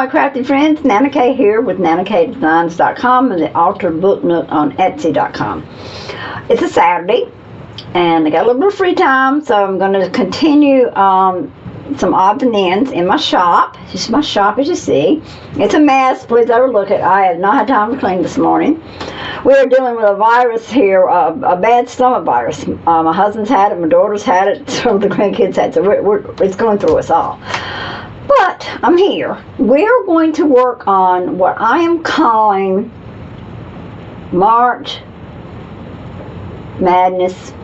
crafty friends, NanaKaye here with NanaKayeDesigns.com and the Altered Book Nook on Etsy.com. It's a Saturday and I got a little bit of free time, so I'm going to continue some odds and ends in my shop. Just my shop, as you see. It's a mess. Please overlook it. I have not had time to clean this morning. We are dealing with a virus here, a bad stomach virus. My husband's had it, my daughter's had it, so the grandkids had it. So it's going through us all. But I'm here. We're going to work on what I am calling March Madness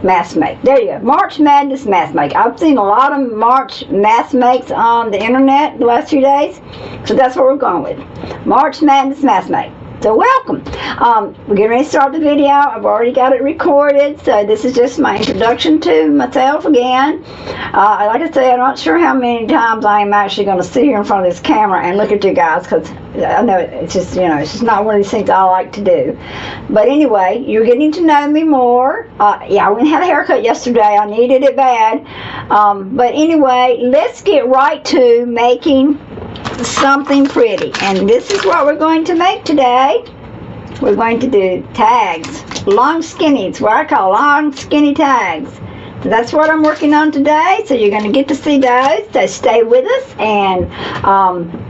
Mask Make. There you go. March Madness Mask Make. I've seen a lot of March mask makes on the internet the last few days, so that's what we're going with. March Madness Mask Make. So welcome. We're getting ready to start the video. I've already got it recorded, so this is just my introduction to myself again. Like I say, I'm not sure how many times I am actually going to sit here in front of this camera and look at you guys, because I know it's just, you know, it's just not one of these things I like to do. But anyway, you're getting to know me more. Yeah, I went and had a haircut yesterday. I needed it bad. But anyway, let's get right to making something pretty, and this is what we're going to make today. We're going to do tags, long skinnies, what I call long skinny tags. So that's what I'm working on today, so you're going to get to see those. So stay with us and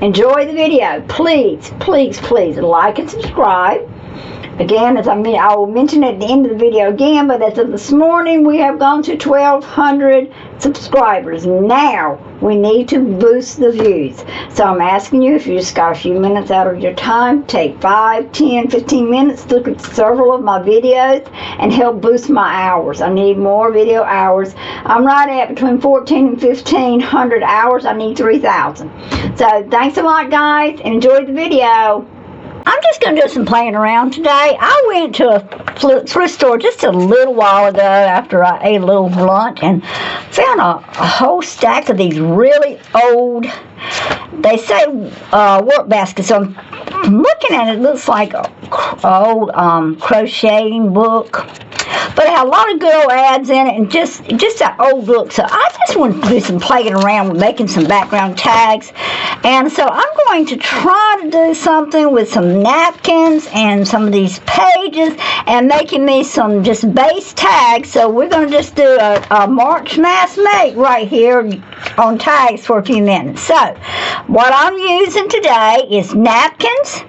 enjoy the video. Please, please, please like and subscribe. Again, as I will mention at the end of the video again, but as of this morning, we have gone to 1,200 subscribers. Now, we need to boost the views. So I'm asking you, if you just got a few minutes out of your time, take 5, 10, 15 minutes, look at several of my videos, and help boost my hours. I need more video hours. I'm right at between 1,400 and 1,500 hours. I need 3,000. So thanks a lot, guys, and enjoy the video. I'm just going to do some playing around today. I went to a thrift store just a little while ago after I ate a little lunch and found a whole stack of these really old, they say work baskets. So I'm looking at it, it looks like an old crocheting book. But it had a lot of good old ads in it and just that old look. So I just want to do some playing around with making some background tags. And so I'm going to try to do something with some napkins and some of these pages and making me some just base tags. So we're going to just do a March Mask Make right here on tags for a few minutes. So what I'm using today is napkins,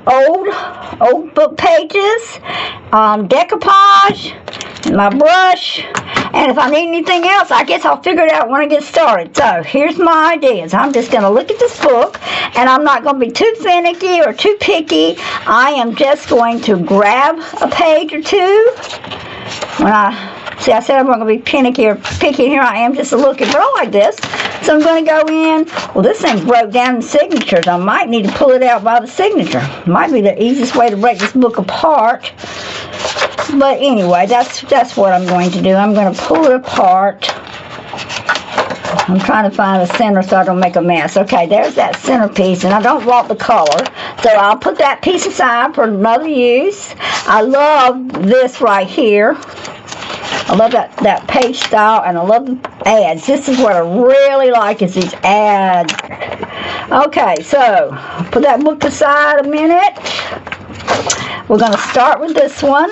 old book pages, decoupage, my brush, and if I need anything else, I guess I'll figure it out when I get started. So here's my ideas. I'm just going to look at this book, and I'm not going to be too finicky or too picky. I am just going to grab a page or two. When See, I said I'm not going to be finicky or picky. Here I am just looking, but I like this. So I'm going to go in. Well, this thing's broke down in signatures. I might need to pull it out by the signature. Might be the easiest way to break this book apart. But anyway, that's what I'm going to do. I'm going to pull it apart. I'm trying to find the center so I don't make a mess. Okay, there's that centerpiece, and I don't want the color. So I'll put that piece aside for another use. I love this right here. I love that page style, and I love the ads. This is what I really like, is these ads. Okay, so put that book aside a minute. We're going to start with this one.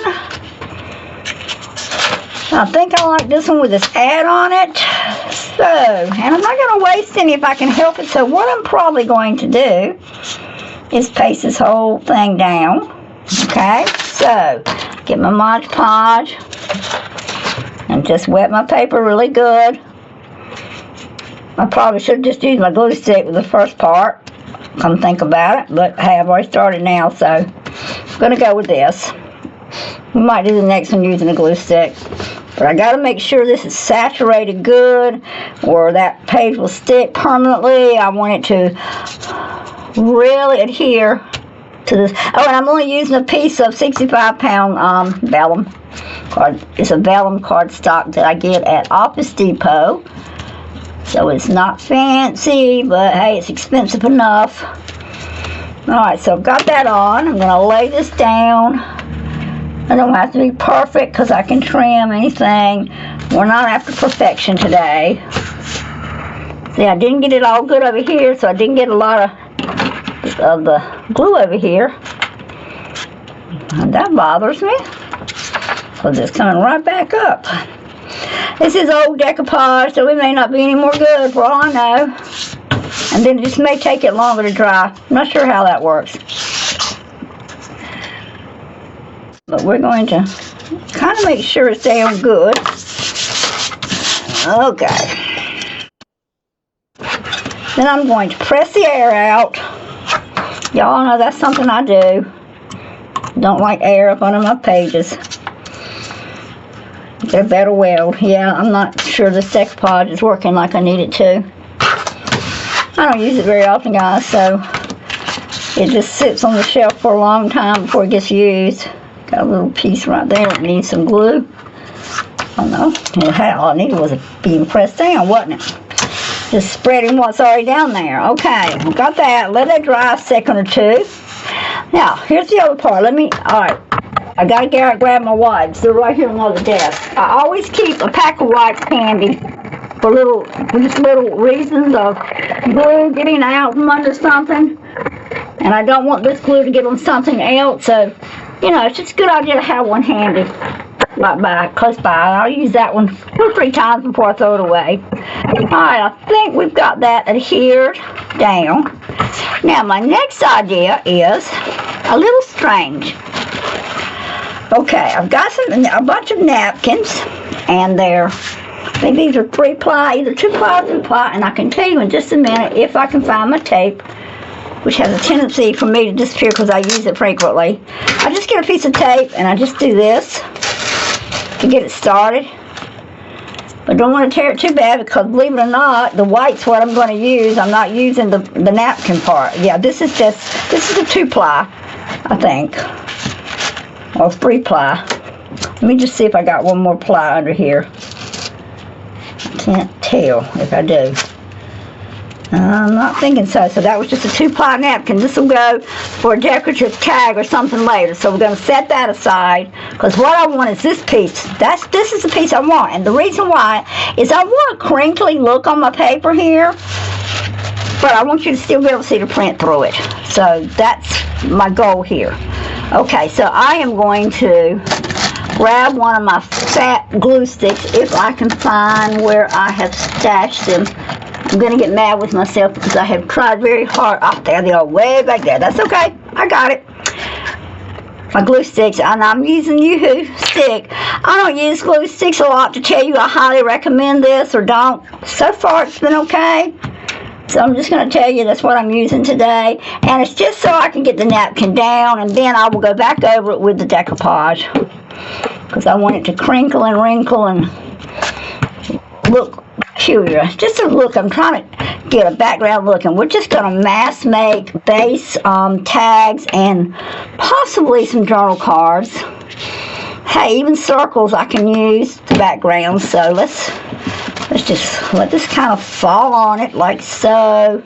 I think I like this one with this ad on it. So, and I'm not going to waste any if I can help it. So what I'm probably going to do is paste this whole thing down. Okay, so get my Mod Podge. And just wet my paper really good. I probably should have just used my glue stick with the first part. Come think about it. But hey, I've already started now, so I'm going to go with this. We might do the next one using a glue stick. But I got to make sure this is saturated good, or that page will stick permanently. I want it to really adhere to this. Oh, and I'm only using a piece of 65-pound vellum. It's a vellum cardstock that I get at Office Depot. So it's not fancy, but hey, it's expensive enough. Alright, so I've got that on. I'm going to lay this down. I don't have to be perfect because I can trim anything. We're not after perfection today. See, I didn't get it all good over here, so I didn't get a lot of the glue over here. And that bothers me, because it's coming right back up. This is old decoupage, so it may not be any more good for all I know. And then it just may take it longer to dry. I'm not sure how that works. But we're going to kind of make sure it's down good. Okay. Then I'm going to press the air out. Y'all know that's something I do. Don't like air up under my pages. They're better weld. Yeah, I'm not sure this decoupage is working like I need it to. I don't use it very often, guys, so it just sits on the shelf for a long time before it gets used. Got a little piece right there that needs some glue. Oh no, all I needed was being pressed down, wasn't it? Just spreading what's already down there. Okay, got that. Let that dry a second or two. Now, here's the other part. Alright, I gotta grab my wipes. They're right here on the desk. I always keep a pack of wipes handy for just little reasons of glue getting out from under something. And I don't want this glue to get on something else, so, you know, it's just a good idea to have one handy. Right close by. I'll use that one 2 or 3 times before I throw it away. Alright, I think we've got that adhered down. Now, my next idea is a little strange. Okay, I've got a bunch of napkins, and I think these are 3-ply, either 2-ply or 3-ply, and I can tell you in just a minute if I can find my tape, which has a tendency for me to disappear because I use it frequently. I just get a piece of tape and I just do this to get it started. But don't want to tear it too bad, because believe it or not, the white's what I'm going to use. I'm not using the napkin part. Yeah, this is a 2-ply, I think, or 3-ply. Let me just see if I got one more ply under here. I can't tell if I do. I'm not thinking so. So that was just a 2-ply napkin. This will go for a decorative tag or something later. So we're going to set that aside, because what I want is this piece. This is the piece I want. And the reason why is I want a crinkly look on my paper here, but I want you to still be able to see the print through it. So that's my goal here. Okay, so I am going to grab one of my fat glue sticks if I can find where I have stashed them. I'm going to get mad with myself because I have tried very hard. Oh, there they are, way back there. That's okay. I got it. My glue sticks, and I'm using Yoo-hoo stick. I don't use glue sticks a lot to tell you I highly recommend this or don't. So far, it's been okay. So I'm just going to tell you that's what I'm using today. And it's just so I can get the napkin down, and then I will go back over it with the decoupage, because I want it to crinkle and wrinkle and look peculiar. Just a look. I'm trying to get a background look, and we're just going to mass make base tags and possibly some journal cards. Hey, even circles I can use the background. So let's just let this kind of fall on it like so.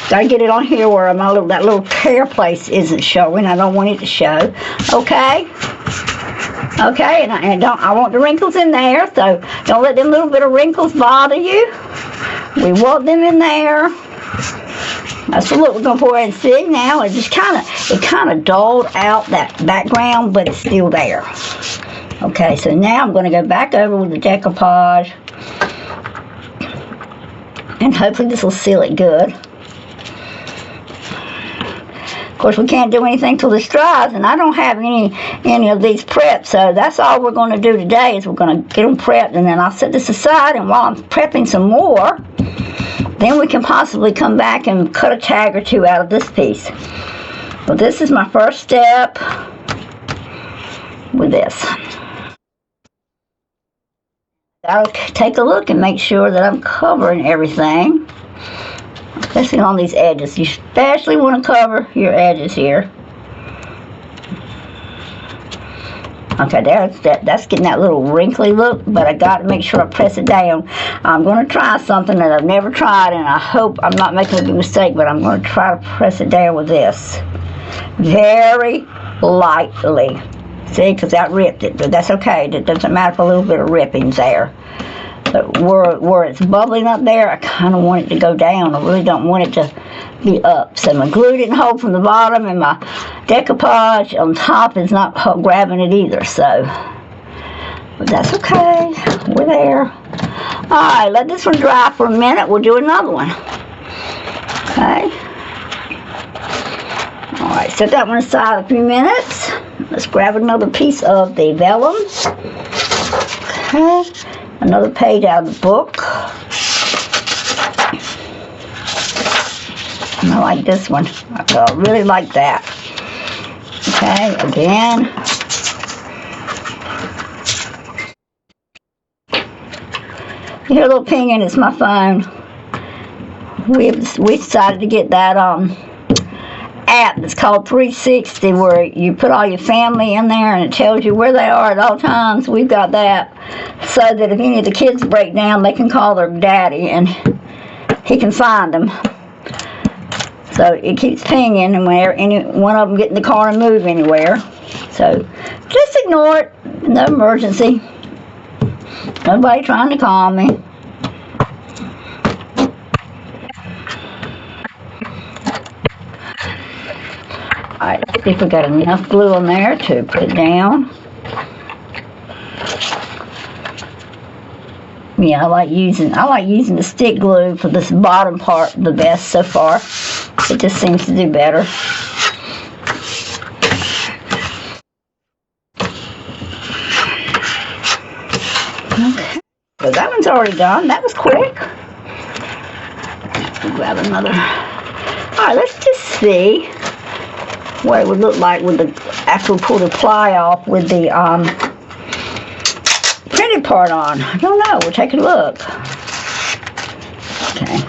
Gotta get it on here where that little tear place isn't showing. I don't want it to show. Okay. Okay, and I want the wrinkles in there, so don't let them little bit of wrinkles bother you. We want them in there. That's the look we're going for. And see, now it just kind of dulled out that background, but it's still there. Okay, so now I'm going to go back over with the decoupage, and hopefully this will seal it good. Of course, we can't do anything till this dries, and I don't have any of these prepped, so that's all we're going to do today is we're going to get them prepped, and then I'll set this aside, and while I'm prepping some more, then we can possibly come back and cut a tag or two out of this piece. But this is my first step with this. I'll take a look and make sure that I'm covering everything, especially on these edges. You especially want to cover your edges here. Okay, that's getting that little wrinkly look, but I got to make sure I press it down. I'm going to try something that I've never tried, and I hope I'm not making a big mistake, but I'm going to try to press it down with this. Very lightly. See, because that ripped it, but that's okay. It doesn't matter for a little bit of rippings there. But where it's bubbling up there, I kind of want it to go down. I really don't want it to be up. So my glue didn't hold from the bottom, and my decoupage on top is not grabbing it either. So, but that's okay. We're there. Alright, let this one dry for a minute. We'll do another one. Okay. Alright, set that one aside a few minutes. Let's grab another piece of the vellum. Okay. Another page out of the book. And I like this one. I really like that. Okay, again. You hear a little pinging, it's my phone. We decided to get that app that's called 360, where you put all your family in there and it tells you where they are at all times. We've got that so that if any of the kids break down, they can call their daddy and he can find them. So it keeps pinging, and whenever any one of them get in the car and move anywhere. So just ignore it. No emergency. Nobody trying to call me. Alright, let's see if we got enough glue on there to put it down. Yeah, I like using the stick glue for this bottom part the best so far. It just seems to do better. Okay. So that one's already done. That was quick. We'll grab another. Alright, let's just see what it would look like with the after we pull the ply off with the printed part on. I don't know. We'll take a look. Okay.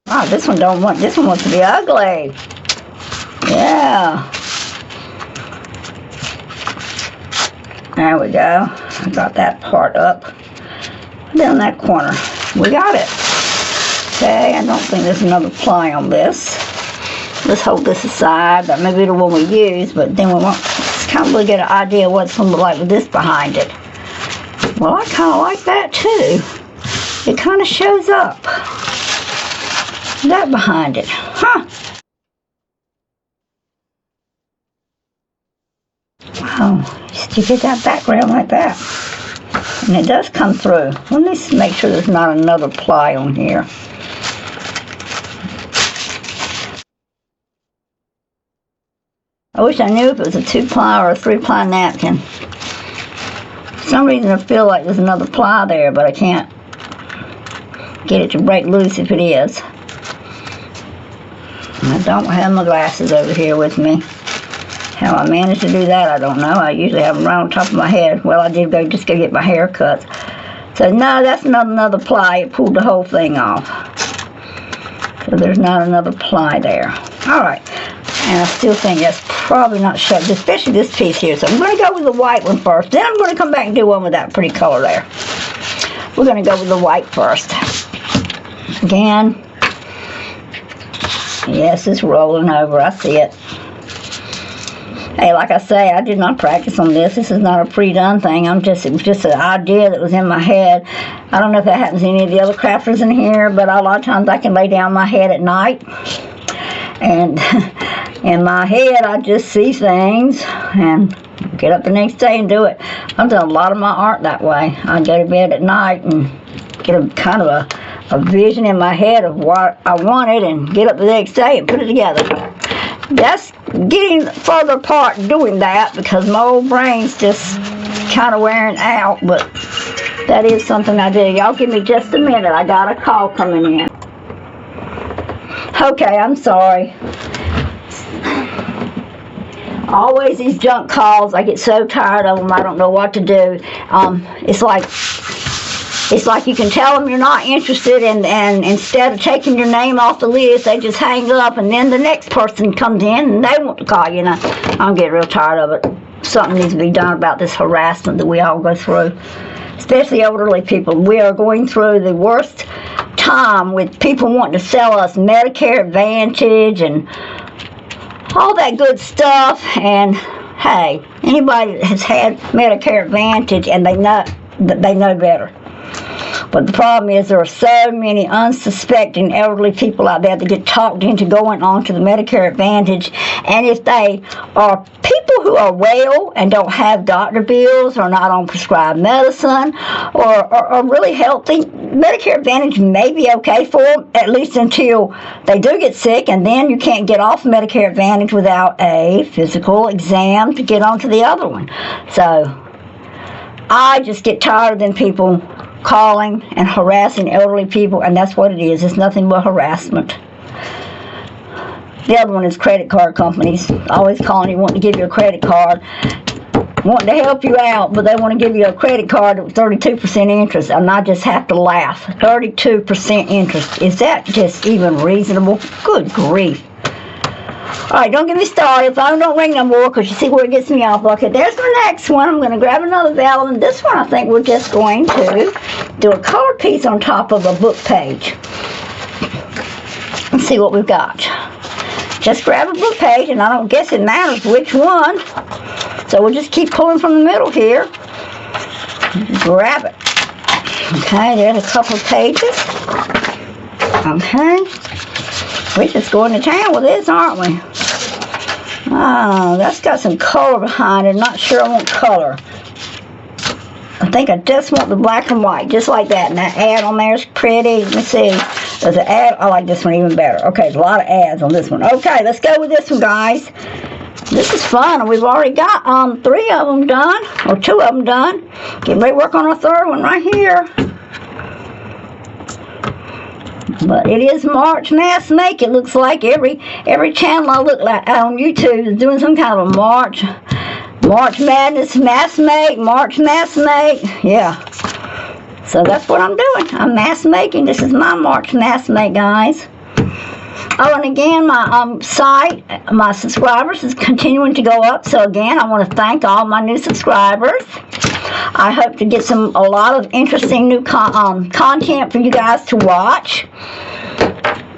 Wow, this one wants to be ugly. Yeah. There we go. I got that part up. Down that corner. We got it. Okay, I don't think there's another ply on this. Let's hold this aside. That may be the one we use, but then we want to kind of get an idea of what it's going to look like with this behind it. Well, I kind of like that too. It kind of shows up. That behind it. Huh. Wow, just you get that background like that. And it does come through. Let me make sure there's not another ply on here. I wish I knew if it was a 2-ply or a 3-ply napkin. For some reason I feel like there's another ply there, but I can't get it to break loose if it is. I don't have my glasses over here with me. How I managed to do that, I don't know. I usually have them right on top of my head. Well, I did just go get my hair cut. So, no, that's not another ply. It pulled the whole thing off. So there's not another ply there. All right. And I still think that's probably not shoved, especially this piece here. So I'm going to go with the white one first. Then I'm going to come back and do one with that pretty color there. We're going to go with the white first. Again. Yes, it's rolling over. I see it. Hey, like I say, I did not practice on this. This is not a pre-done thing. It was just an idea that was in my head. I don't know if that happens to any of the other crafters in here, but a lot of times I can lay down my head at night. And in my head, I just see things and get up the next day and do it. I've done a lot of my art that way. I go to bed at night and get a kind of a vision in my head of what I wanted and get up the next day and put it together. That's getting further apart doing that because my old brain's just kind of wearing out, but that is something I do. Y'all give me just a minute. I got a call coming in. Okay, I'm sorry. Always these junk calls. I get so tired of them. I don't know what to do. It's like you can tell them you're not interested, and instead of taking your name off the list, they just hang up, and then the next person comes in and they want to call you. And I'm getting real tired of it. Something needs to be done about this harassment that we all go through, especially elderly people. We are going through the worst time with people wanting to sell us Medicare Advantage and all that good stuff, and hey, anybody that has had Medicare Advantage and they know better. But the problem is there are so many unsuspecting elderly people out there that get talked into going on to the Medicare Advantage. And if they are people who are well and don't have doctor bills or not on prescribed medicine or are really healthy, Medicare Advantage may be okay for them, at least until they do get sick, and then you can't get off Medicare Advantage without a physical exam to get onto the other one. So I just get tired of them people calling and harassing elderly people, and that's what it is. It's nothing but harassment. The other one is credit card companies. Always calling you, wanting to give you a credit card, wanting to help you out, but they want to give you a credit card with 32% interest, and I just have to laugh. 32% interest. Is that just even reasonable? Good grief. Alright, don't get me started. Phone don't ring no more, because you see where it gets me off. Okay, there's the next one. I'm going to grab another vellum, and this one I think we're just going to do a color piece on top of a book page. Let's see what we've got. Just grab a book page, and I don't guess it matters which one. So we'll just keep pulling from the middle here. Just grab it. Okay, there's a couple of pages. Okay. We're just going to town with this, aren't we? Oh, that's got some color behind it. Not sure I want color. I think I just want the black and white, just like that. And that ad on there is pretty. Let me see. There's an ad. I like this one even better. Okay, there's a lot of ads on this one. Okay, let's go with this one, guys. This is fun. We've already got 3 of them done, or 2 of them done. Getting ready to work on our 3rd one right here. But it is March Mass Make. It looks like every channel I look like on YouTube is doing some kind of a March Madness Mass Make, March Mass Make. Yeah. So that's what I'm doing. I'm mass making. This is my March Mass Make, guys. Oh, and again, my site, my subscribers is continuing to go up. So again, I want to thank all my new subscribers. I hope to get a lot of interesting new content for you guys to watch.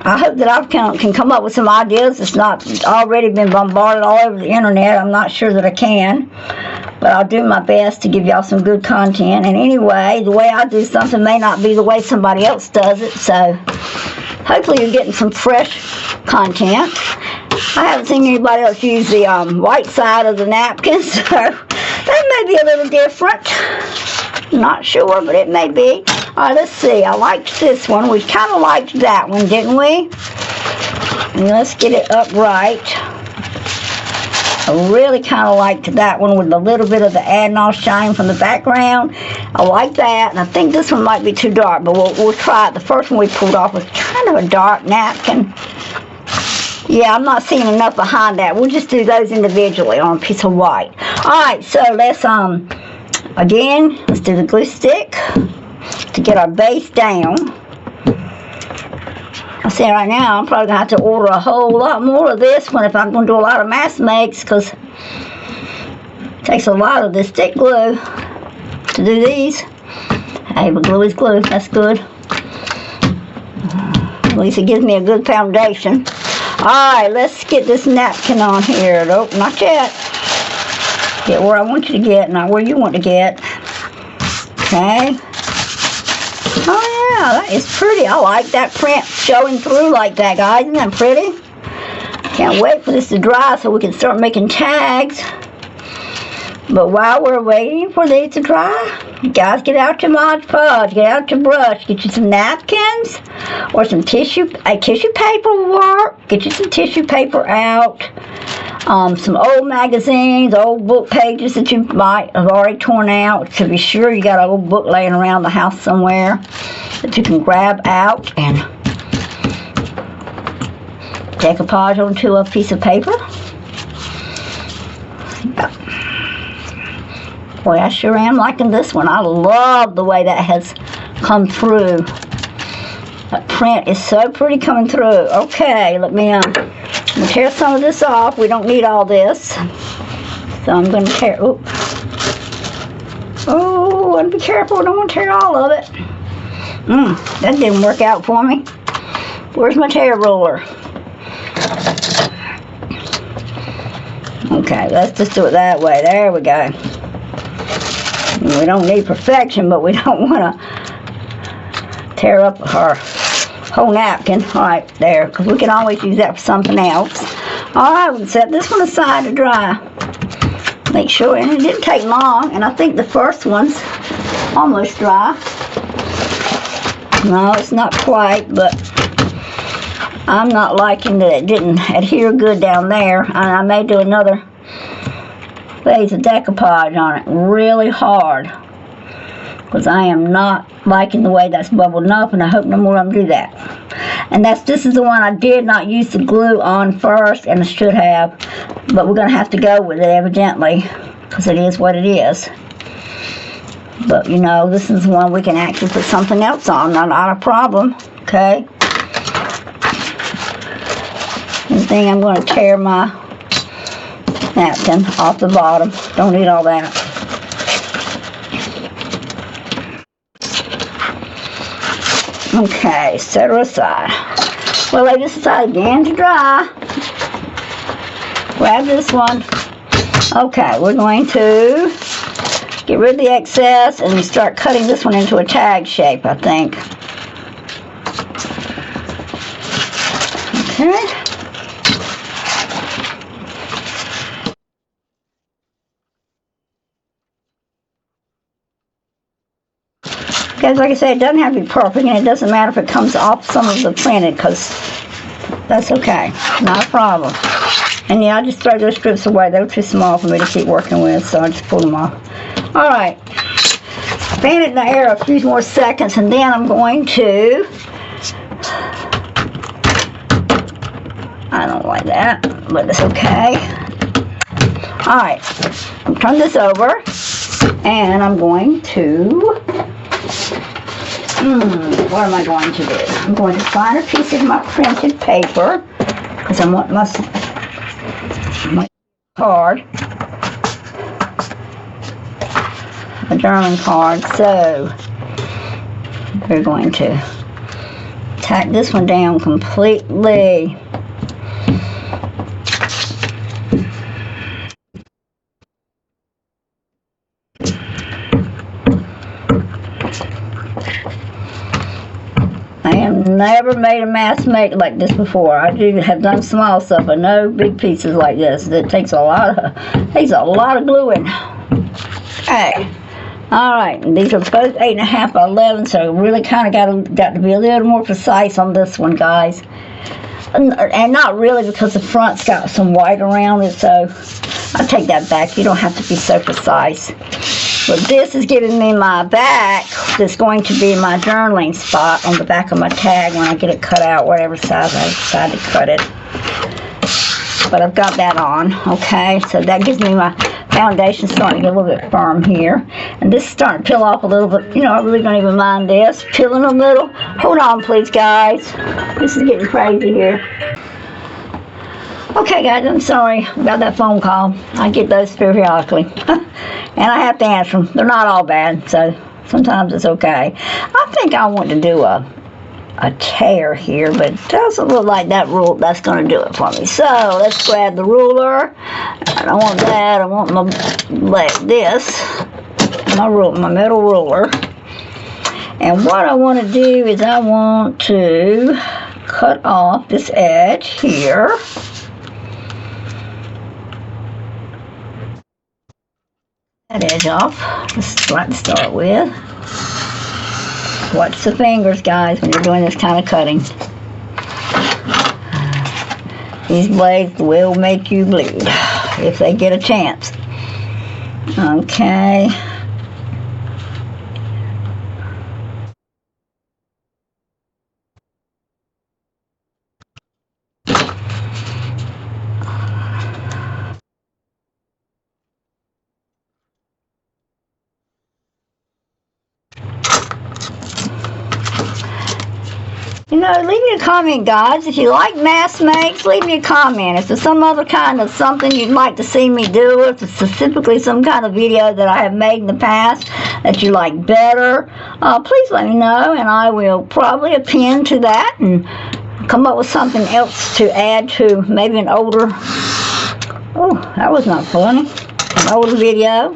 I hope that I can come up with some ideas. It's not already been bombarded all over the internet. I'm not sure that I can. But I'll do my best to give y'all some good content. And anyway, the way I do something may not be the way somebody else does it. So hopefully you're getting some fresh content. I haven't seen anybody else use the white side of the napkin, so that may be a little different. Not sure, but it may be. Alright, let's see. I liked this one. We kind of liked that one, didn't we? And let's get it upright. I really kind of liked that one with a little bit of the Adnol shine from the background. I like that, and I think this one might be too dark, but we'll try it. The first one we pulled off was kind of a dark napkin. Yeah, I'm not seeing enough behind that. We'll just do those individually on a piece of white. Alright, so let's, again, let's do the glue stick to get our base down. I say right now, I'm probably going to have to order a whole lot more of this one if I'm going to do a lot of mass makes, because it takes a lot of the stick glue to do these. Hey, but glue is glue. That's good. At least it gives me a good foundation. Alright, let's get this napkin on here. Nope, not yet. Get where I want you to get, not where you want to get. Okay. Oh yeah, that is pretty. I like that print showing through like that, guys. Isn't that pretty? Can't wait for this to dry so we can start making tags. But while we're waiting for these to dry, you guys get out your Mod Podge, get out your brush, get you some napkins or some tissue paper will work. Get you some tissue paper out. Some old magazines, old book pages that you might have already torn out, to be sure you got an old book laying around the house somewhere that you can grab out and decoupage onto a piece of paper. Boy, I sure am liking this one. I love the way that has come through. That print is so pretty coming through. Okay, let me tear some of this off. We don't need all this. So I'm going to tear, oh, and be careful. I don't want to tear all of it. That didn't work out for me. Where's my tear roller? Okay, let's just do it that way. There we go. We don't need perfection, but we don't want to tear up our whole napkin. Right there, because we can always use that for something else. All right, we'll set this one aside to dry. Make sure, and it didn't take long, and I think the first one's almost dry. No, it's not quite, but I'm not liking that it didn't adhere good down there. And I may do another phase of decoupage on it really hard, because I am not liking the way that's bubbling up, and I hope no more of them do that. And this is the one I did not use the glue on first, and I should have, but we're going to have to go with it evidently, because it is what it is. But you know, this is one we can actually put something else on, not a problem. Okay. The thing, I'm going to tear my napkin off the bottom. Don't need all that. Okay, set her aside. We'll lay this aside again to dry. Grab this one. Okay, we're going to get rid of the excess and start cutting this one into a tag shape, I think. Okay. Guys, like I said, it doesn't have to be perfect, and it doesn't matter if it comes off some of the printed, because that's okay. Not a problem. And yeah, I just throw those strips away. They were too small for me to keep working with, so I just pulled them off. Alright. Fan it in the air a few more seconds, and then I'm going to... I don't like that, but it's okay. Alright. Turn this over, and I'm going to... what am I going to do? I'm going to find a piece of my printed paper, because I want my card, a journaling card. So we're going to tack this one down completely. I have never made a mass make like this before. I have done small stuff, but no big pieces like this. It takes a lot of gluing. Okay. All right. And these are both 8.5 by 11, so really kind of got to be a little more precise on this one, guys. And not really, because the front's got some white around it, so I take that back. You don't have to be so precise. But this is giving me my back. That's going to be my journaling spot on the back of my tag when I get it cut out, whatever size I decide to cut it. But I've got that on, okay? So that gives me my foundation starting to get a little bit firm here. And this is starting to peel off a little bit. You know, I really don't even mind this. Peeling a little. Hold on, please, guys. This is getting crazy here. Okay, guys, I'm sorry about that phone call. I get those periodically. And I have to answer them. They're not all bad, so sometimes it's okay. I think I want to do a tear here, but it doesn't look like that's going to do it for me. So let's grab the ruler. I don't want that. I want my metal ruler. And what I want to do is I want to cut off this edge here. That edge off. This is what to start with. Watch the fingers, guys, when you're doing this kind of cutting. These blades will make you bleed if they get a chance. Okay. You know, leave me a comment, guys. If you like mass makes, leave me a comment. If there's some other kind of something you'd like to see me do, if it's specifically some kind of video that I have made in the past that you like better, please let me know, and I will probably append to that and come up with something else to add to maybe an older Oh, that was not funny. An old video.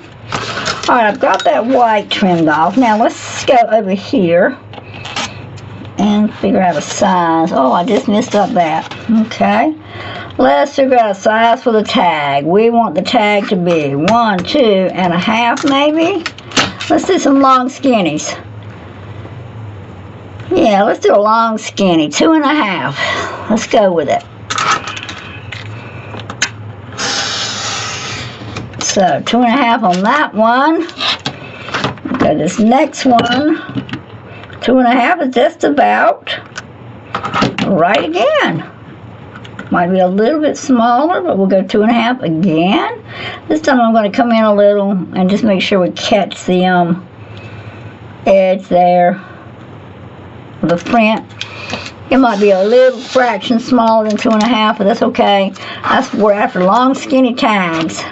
Alright, I've got that white trimmed off. Now let's go over here and figure out a size. Oh, I just messed up that. Okay. Let's figure out a size for the tag. We want the tag to be 1.5 maybe. Let's do some long skinnies. Yeah, let's do a long skinny. 2.5. Let's go with it. So 2.5 on that one. Okay, this next one. 2.5 is just about right again. Might be a little bit smaller, but we'll go 2.5 again. This time I'm going to come in a little and just make sure we catch the edge there, the print. It might be a little fraction smaller than 2.5, but that's okay. We're after long skinny tags.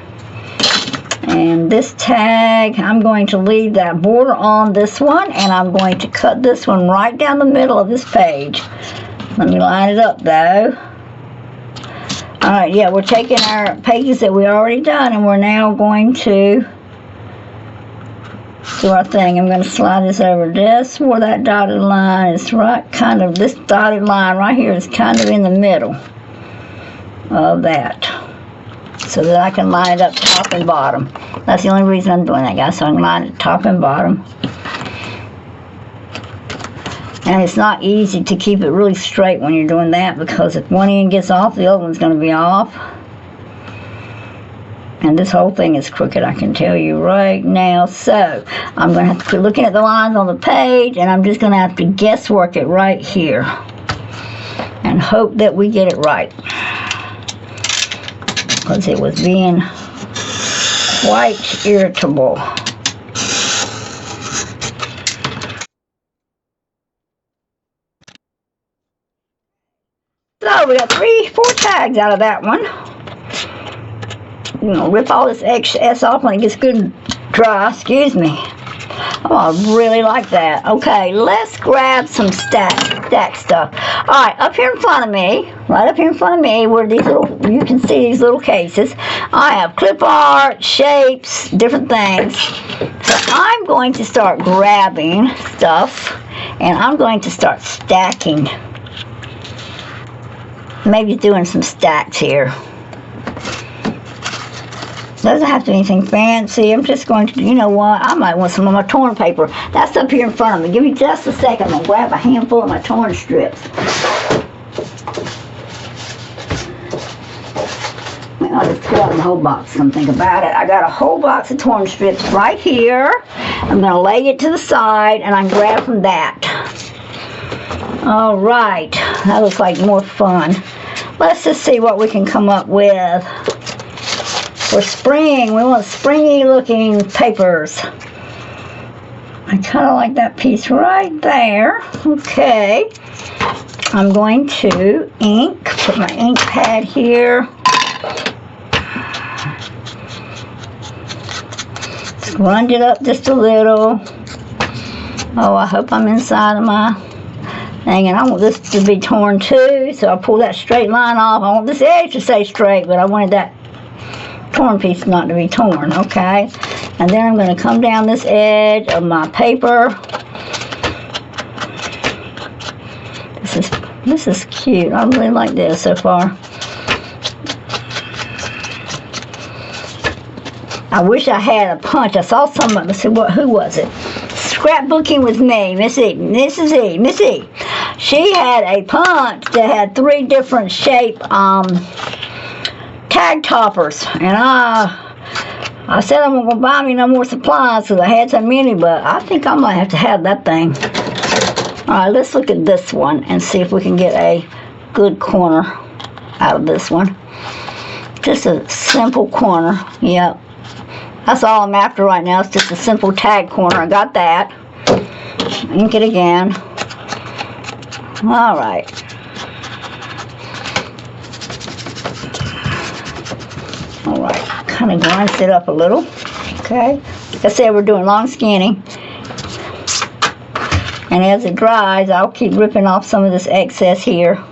And this tag, I'm going to leave that border on this one, and I'm going to cut this one right down the middle of this page. Let me line it up though. Alright, yeah, we're taking our pages that we already done, and we're now going to do our thing. I'm going to slide this over just where that dotted line is, right, kind of, this dotted line right here is kind of in the middle of that, so that I can line it up top and bottom. That's the only reason I'm doing that, guys, so I can line it top and bottom. And it's not easy to keep it really straight when you're doing that, because if one end gets off, the other one's going to be off. And this whole thing is crooked, I can tell you right now. So I'm going to have to quit looking at the lines on the page, and I'm just going to have to guesswork it right here and hope that we get it right, because it was being quite irritable. So we got 4 tags out of that one. You know, rip all this excess off when it gets good and dry. Excuse me. Oh, I really like that. Okay, let's grab some stack stuff. Alright, up here in front of me, right up here in front of me, where these little, you can see these little cases, I have clip art, shapes, different things. So I'm going to start grabbing stuff, and I'm going to start stacking. Maybe doing some stacks here. Doesn't have to be anything fancy. I'm just going to, you know what, I might want some of my torn paper. That's up here in front of me. Give me just a second. I'm going to grab a handful of my torn strips. I'll just pull out the whole box. Come think about it. I got a whole box of torn strips right here. I'm going to lay it to the side, and I can grab from that. Alright, that looks like more fun. Let's just see what we can come up with. For spring, we want springy looking papers. I kind of like that piece right there. Okay. I'm going to ink, put my ink pad here. Scrunch it up just a little. Oh, I hope I'm inside of my thing, and I want this to be torn too, so I'll pull that straight line off. I want this edge to stay straight, but I wanted that torn piece not to be torn, okay? And then I'm going to come down this edge of my paper. This is cute. I really like this so far. I wish I had a punch. I saw someone. Let's see, who was it? Scrapbooking with me, Missy. She had a punch that had 3 different shape tag toppers, and I said I'm gonna buy me no more supplies because I had so many, but I think I might have to have that thing. Alright, let's look at this one and see if we can get a good corner out of this one. Just a simple corner. Yep. That's all I'm after right now. It's just a simple tag corner. I got that. Ink it again. Alright. Alright. Kind of grinds it up a little. Okay. Like I said, we're doing long skinny. And as it dries, I'll keep ripping off some of this excess here.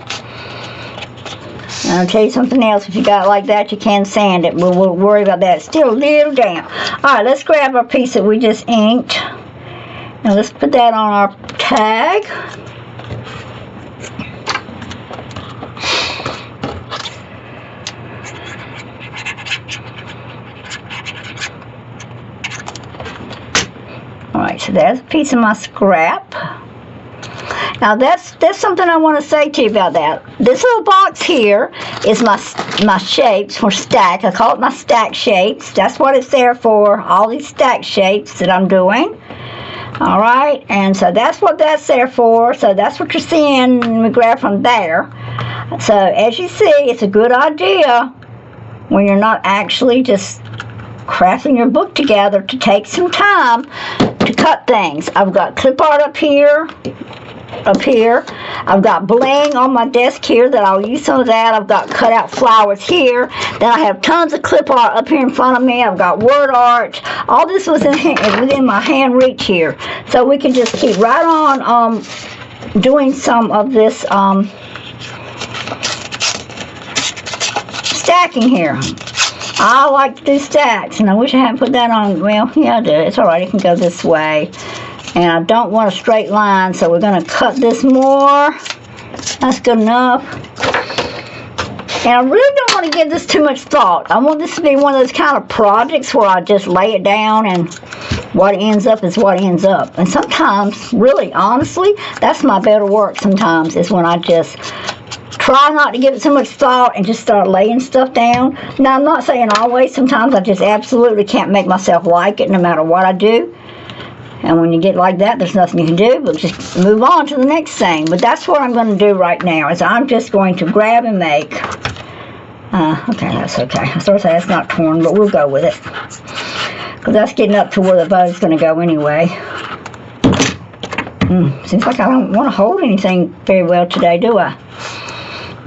And I'll tell you something else. If you got it like that, you can sand it. But we'll worry about that. It's still a little damp. Alright, let's grab our piece that we just inked. And let's put that on our tag. Alright, so there's a piece of my scrap. Now that's something I want to say to you about that. This little box here is my shapes for stack. I call it my stack shapes. That's what it's there for. All these stack shapes that I'm doing. Alright, and so that's what that's there for. So that's what you're seeing. We grab from there. So as you see, it's a good idea when you're not actually just crafting your book together to take some time to cut things. I've got clip art up here. I've got bling on my desk here that I'll use some of that. I've got cut out flowers here. Then I have tons of clip art up here in front of me. I've got word art. All this was within my hand reach here. So we can just keep right on doing some of this stacking here. I like to do stacks, and I wish I hadn't put that on. Well, yeah, I do. It's alright. It can go this way. And I don't want a straight line, so we're going to cut this more. That's good enough. And I really don't want to give this too much thought. I want this to be one of those kind of projects where I just lay it down and what ends up is what ends up. And sometimes, really, honestly, that's my better work sometimes, is when I just try not to give it so much thought and just start laying stuff down. Now, I'm not saying always. Sometimes I just absolutely can't make myself like it no matter what I do. And when you get like that, there's nothing you can do but just move on to the next thing. But that's what I'm going to do right now, is I'm just going to grab and make. Okay, that's okay. I sort of say that's not torn, but we'll go with it. Because that's getting up to where the bow's going to go anyway. Seems like I don't want to hold anything very well today, do I?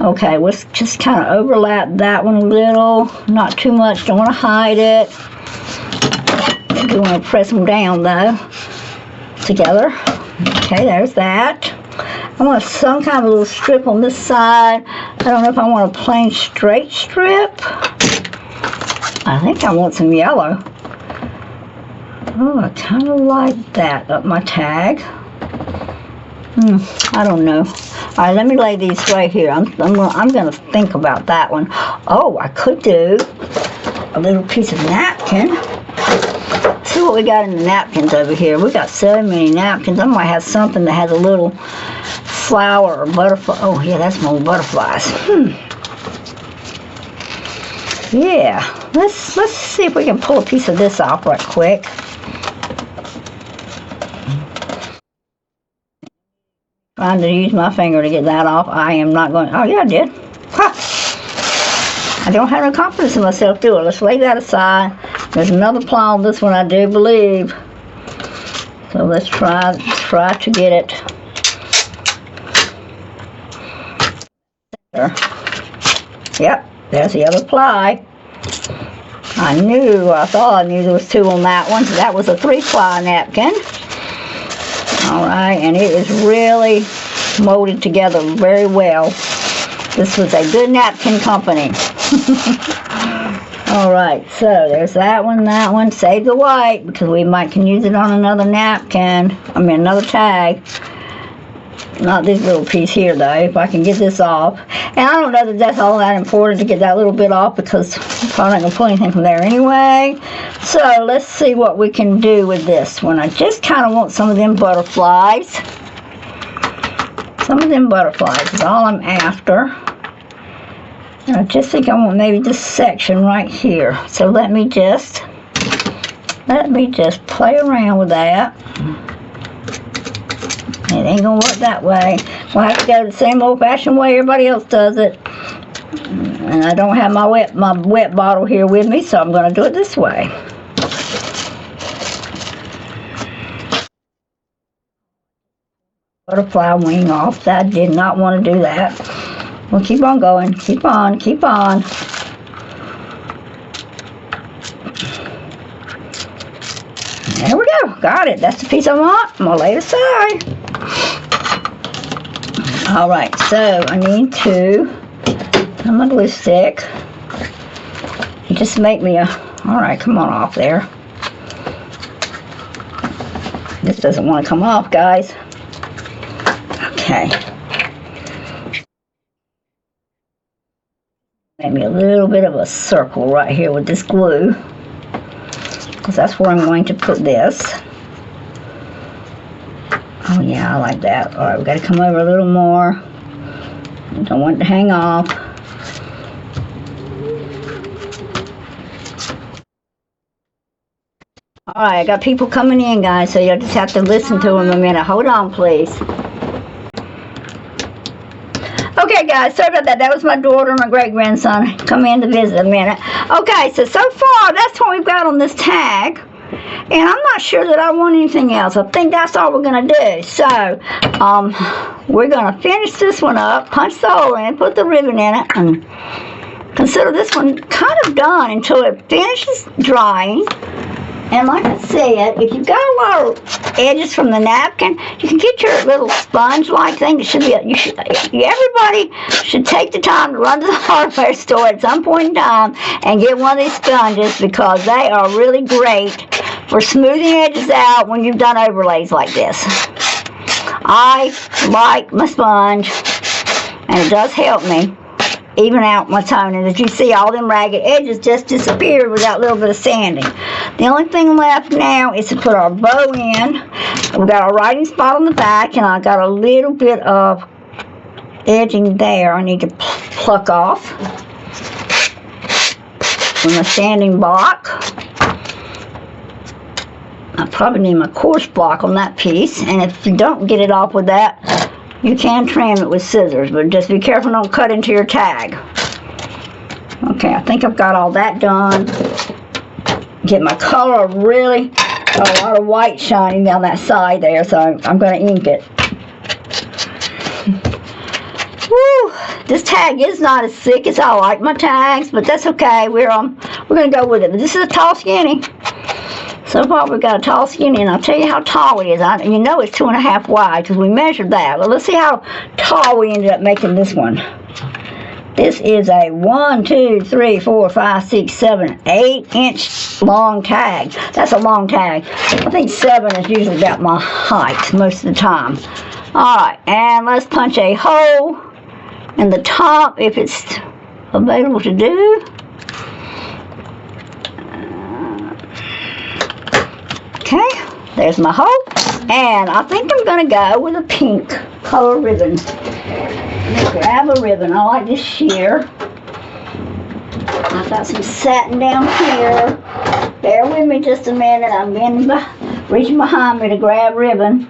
Okay, let's just kind of overlap that one a little. Not too much. Don't want to hide it. I do want to press them down, though, together. Okay, there's that. I want some kind of a little strip on this side. I don't know if I want a plain straight strip. I think I want some yellow. Oh, I kind of like that up my tag. I don't know. All right, let me lay these right here. I'm going to think about that one. Oh, I could do a little piece of napkin. See what we got in the napkins over here. We got so many napkins. I might have something that has a little flower or butterfly. Oh yeah, that's more butterflies. Yeah, let's see if we can pull a piece of this off right quick. Trying to use my finger to get that off. I am not going. Oh yeah, I did. I don't have no confidence in myself, do I? Let's lay that aside. There's another ply on this one, I do believe. So let's try to get it. There. Yep, there's the other ply. I thought I knew there was two on that one. So that was a 3-ply napkin. Alright, and it is really molded together very well. This was a good napkin company. Alright, so there's that one. Save the white, because we can use it on another napkin. Another tag. Not this little piece here, though, if I can get this off. And I don't know that that's all that important to get that little bit off, because I'm probably not going to pull anything from there anyway. So, let's see what we can do with this one. I just kind of want some of them butterflies. Some of them butterflies is all I'm after. And I just think I want maybe this section right here. So let me just play around with that. It ain't gonna work that way. We'll have to go the same old-fashioned way everybody else does it. And I don't have my wet bottle here with me, so I'm gonna do it this way. Butterfly wing off. I did not want to do that. We'll keep on going. Keep on. There we go. Got it. That's the piece I want. I'm going to lay it aside. Alright, so I need to And my glue stick. You just make me a... Alright, come on off there. This doesn't want to come off, guys. Okay. Make me a little bit of a circle right here with this glue, because that's where I'm going to put this. Oh yeah, I like that. Alright, we got to come over a little more. Don't want it to hang off. Alright, I got people coming in, guys, so you'll just have to listen to them a minute. Hold on, please. Okay, guys, sorry about that. That was my daughter, my great-grandson. Come in to visit a minute. Okay, so far, that's what we've got on this tag. And I'm not sure that I want anything else. I think that's all we're going to do. So, we're going to finish this one up, punch the hole in, put the ribbon in it, and consider this one kind of done until it finishes drying. And like I said, if you've got a lot of edges from the napkin, you can get your little sponge-like thing. It should be. Everybody should take the time to run to the hardware store at some point in time and get one of these sponges, because they are really great for smoothing edges out when you've done overlays like this. I like my sponge, and it does help me even out my tone. And as you see, all them ragged edges just disappeared with that little bit of sanding. The only thing left now is to put our bow in. We've got our writing spot on the back, and I've got a little bit of edging there I need to pluck off from the sanding block. I probably need my coarse block on that piece, and if you don't get it off with that, you can trim it with scissors, but just be careful, don't cut into your tag. Okay, I think I've got all that done. Get my color really, got a lot of white shining down that side there, so I'm going to ink it. Woo! This tag is not as thick as I like my tags, but that's okay. We're going to go with it. But this is a tall skinny. So far we've got a tall skinny, and I'll tell you how tall it is. You know it's 2.5 wide because we measured that. But let's see how tall we ended up making this one. This is a 1, 2, 3, 4, 5, 6, 7, 8 inch long tag. That's a long tag. I think 7 is usually about my height most of the time. Alright, and let's punch a hole in the top if it's available to do. Okay, there's my hole. And I think I'm going to go with a pink color ribbon. Grab a ribbon. I like this sheer. I've got some satin down here. Bear with me just a minute. I'm reaching behind me to grab ribbon.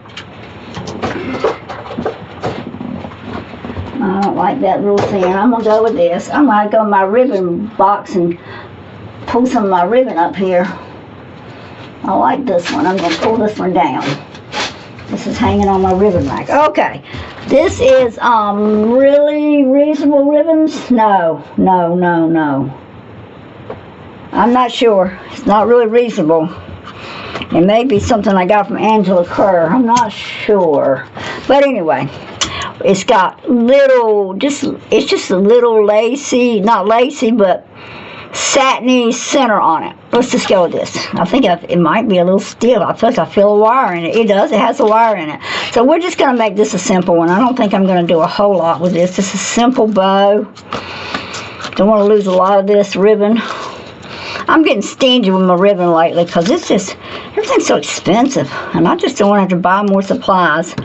I don't like that real thin. I'm going to go with this. I'm going to go in my ribbon box and pull some of my ribbon up here. I like this one. I'm going to pull this one down. This is hanging on my ribbon rack. Okay. This is really reasonable ribbons. No. I'm not sure. It's not really reasonable. It may be something I got from Angela Kerr. I'm not sure. But anyway, it's got little, it's just a little lacy, not lacy, but satiny center on it. Let's just go with this. I think it might be a little stiff. I feel like I feel a wire in it. It does. It has a wire in it. So we're just going to make this a simple one. I don't think I'm going to do a whole lot with this. Just a simple bow. Don't want to lose a lot of this ribbon. I'm getting stingy with my ribbon lately because it's just, everything's so expensive. And I just don't want to have to buy more supplies.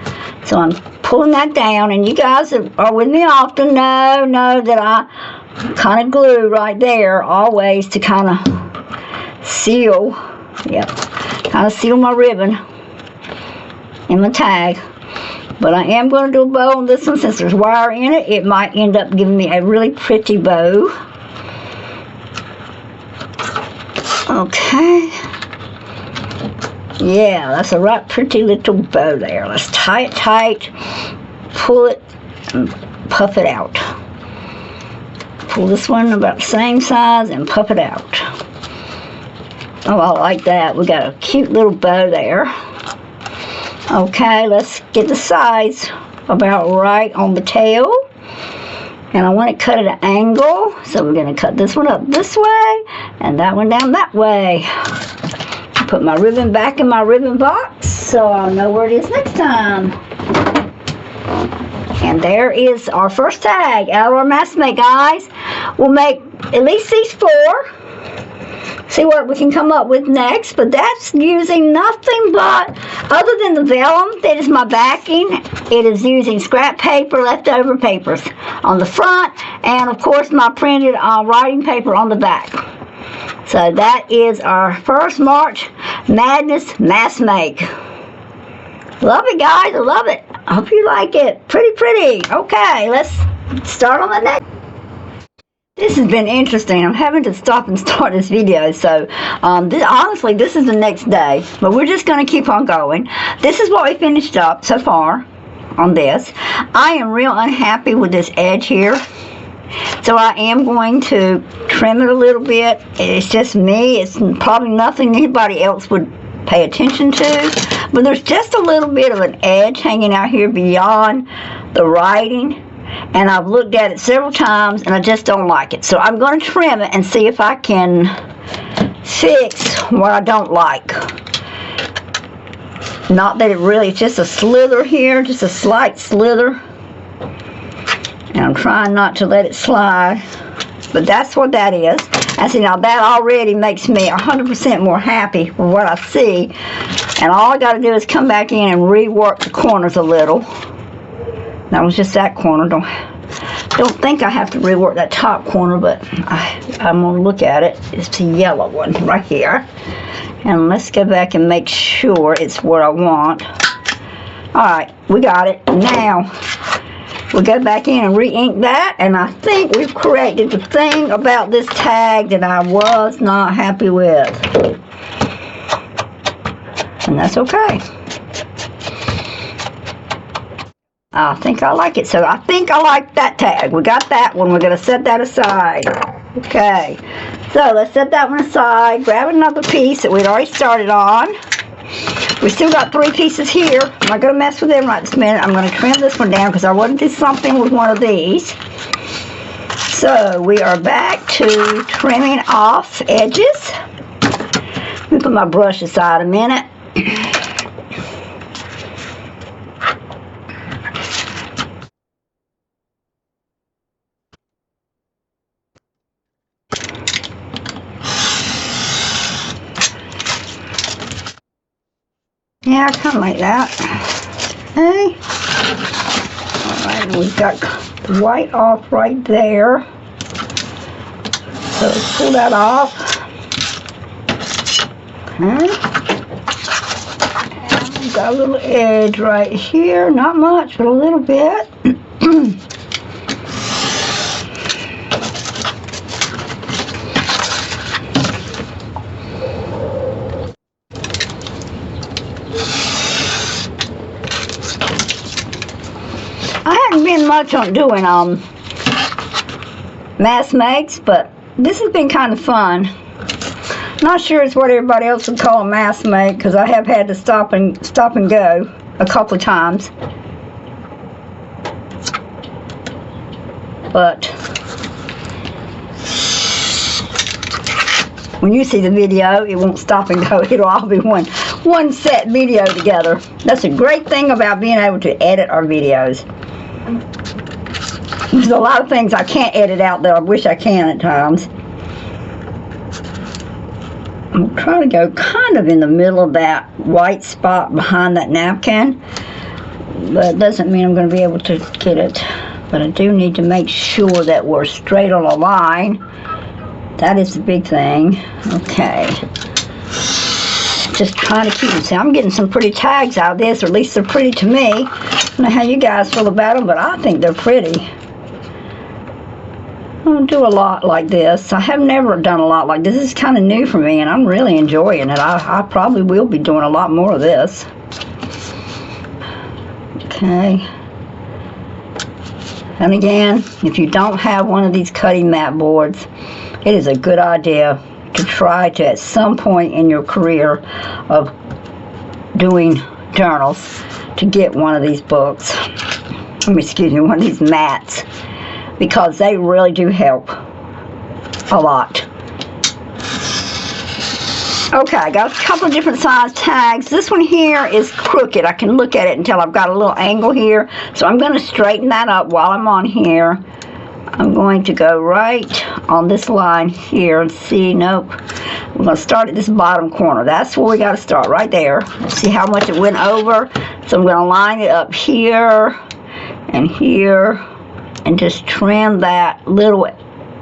So I'm pulling that down. And you guys that are with me often know that I kind of glue right there always to kind of seal, kind of seal my ribbon in my tag. But I am going to do a bow on this one since there's wire in it. It might end up giving me a really pretty bow. Okay. Yeah, that's a right pretty little bow there. Let's tie it tight, pull it, and puff it out. Pull this one about the same size and puff it out. Oh, I like that. We got a cute little bow there. Okay, let's get the sides about right on the tail. And I want it cut at an angle, so we're going to cut this one up this way and that one down that way. Put my ribbon back in my ribbon box so I'll know where it is next time. And there is our first tag out of our mass make, guys. We'll make at least these 4. See what we can come up with next, but that's using nothing but, other than the vellum that is my backing, it is using scrap paper, leftover papers on the front, and of course my printed writing paper on the back. So that is our first March Madness mass make. Love it, guys. I love it. I hope you like it. Pretty, pretty. Okay, let's start on the next. This has been interesting. I'm having to stop and start this video, so honestly, this is the next day, but we're just going to keep on going. This is what we finished up so far on this. I am real unhappy with this edge here, so I am going to trim it a little bit. It's just me. It's probably nothing anybody else would pay attention to, but there's just a little bit of an edge hanging out here beyond the writing. And I've looked at it several times and I just don't like it. So I'm going to trim it and see if I can fix what I don't like. Not that it really, it's just a slither here, just a slight slither. And I'm trying not to let it slide. But that's what that is. And see, now that already makes me 100% more happy with what I see. And all I got to do is come back in and rework the corners a little. That was just that corner. Don't think I have to rework that top corner, but I'm going to look at it. It's the yellow one right here. And let's go back and make sure it's what I want. Alright, we got it. Now, we'll go back in and re-ink that. And I think we've corrected the thing about this tag that I was not happy with. And that's okay. I think I like it. So I think I like that tag. We got that one. We're going to set that aside. Okay. So let's set that one aside. Grab another piece that we'd already started on. We still got 3 pieces here. I'm not going to mess with them right this minute. I'm going to trim this one down because I want to do something with one of these. So we are back to trimming off edges. Let me put my brush aside a minute. Yeah, kind of like that. Okay. Alright, we've got the white off right there. So let's pull that off. Okay. And we've got a little edge right here. Not much, but a little bit. Been much on doing mass makes, but this has been kind of fun. Not sure it's what everybody else would call a mass make, because I have had to stop and go a couple of times. But when you see the video, it won't stop and go. It'll all be one set video together. That's a great thing about being able to edit our videos. There's a lot of things I can't edit out that I wish I can at times. I'm trying to go kind of in the middle of that white spot behind that napkin. But it doesn't mean I'm going to be able to get it. But I do need to make sure that we're straight on a line. That is the big thing. Okay. Just trying to keep them. See, I'm getting some pretty tags out of this, or at least they're pretty to me. I don't know how you guys feel about them, but I think they're pretty. I don't do a lot like this. I have never done a lot like this. This is kind of new for me, and I'm really enjoying it. I probably will be doing a lot more of this. Okay. And again, if you don't have one of these cutting mat boards, it is a good idea to try to, at some point in your career of doing journals, to get one of these books. Excuse me, one of these mats. because they really do help a lot. Okay, I got a couple of different size tags. This one here is crooked. I can look at it until I've got a little angle here. So I'm going to straighten that up while I'm on here. I'm going to go right on this line here and see, nope. We're going to start at this bottom corner. That's where we got to start, right there. See how much it went over? So I'm going to line it up here and here and just trim that little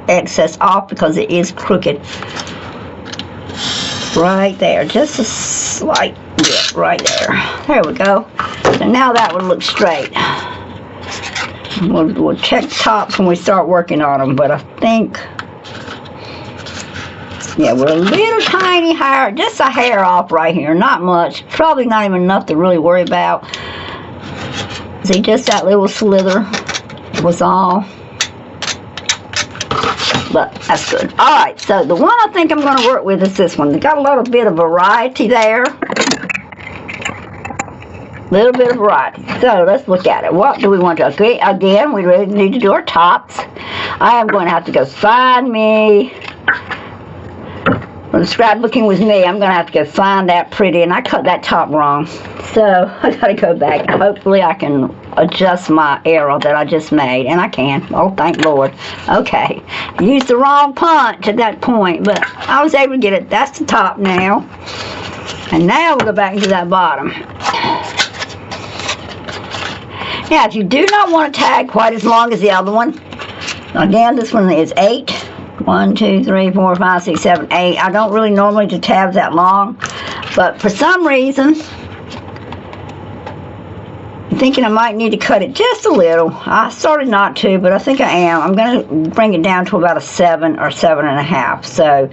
excess off because it is crooked. Right there, just a slight bit right there. There we go. So now that would look straight. We'll check tops when we start working on them, but I think, yeah, we're a little tiny hair, just a hair off right here, not much. Probably not even enough to really worry about. See, just that little slither was all. But that's good. Alright, so the one I think I'm going to work with is this one. They got a little bit of variety there. Little bit of variety. So let's look at it. What do we want to do? Again, we really need to do our tops. I am going to have to go find me. When scrapbooking with me, I'm going to have to go find that pretty. And I cut that top wrong. So I got to go back. Hopefully I can adjust my arrow that I just made, and I can. Oh, thank Lord. Okay, used the wrong punch at that point, but I was able to get it. That's the top now, and now we'll go back into that bottom. Now, if you do not want to tag quite as long as the other one, again, this one is 8. 1, 2, 3, 4, 5, 6, 7, 8. I don't really normally do tabs that long, but for some reason, I'm thinking I might need to cut it just a little. I started not to, but I think I am. I'm going to bring it down to about a 7 or 7.5. So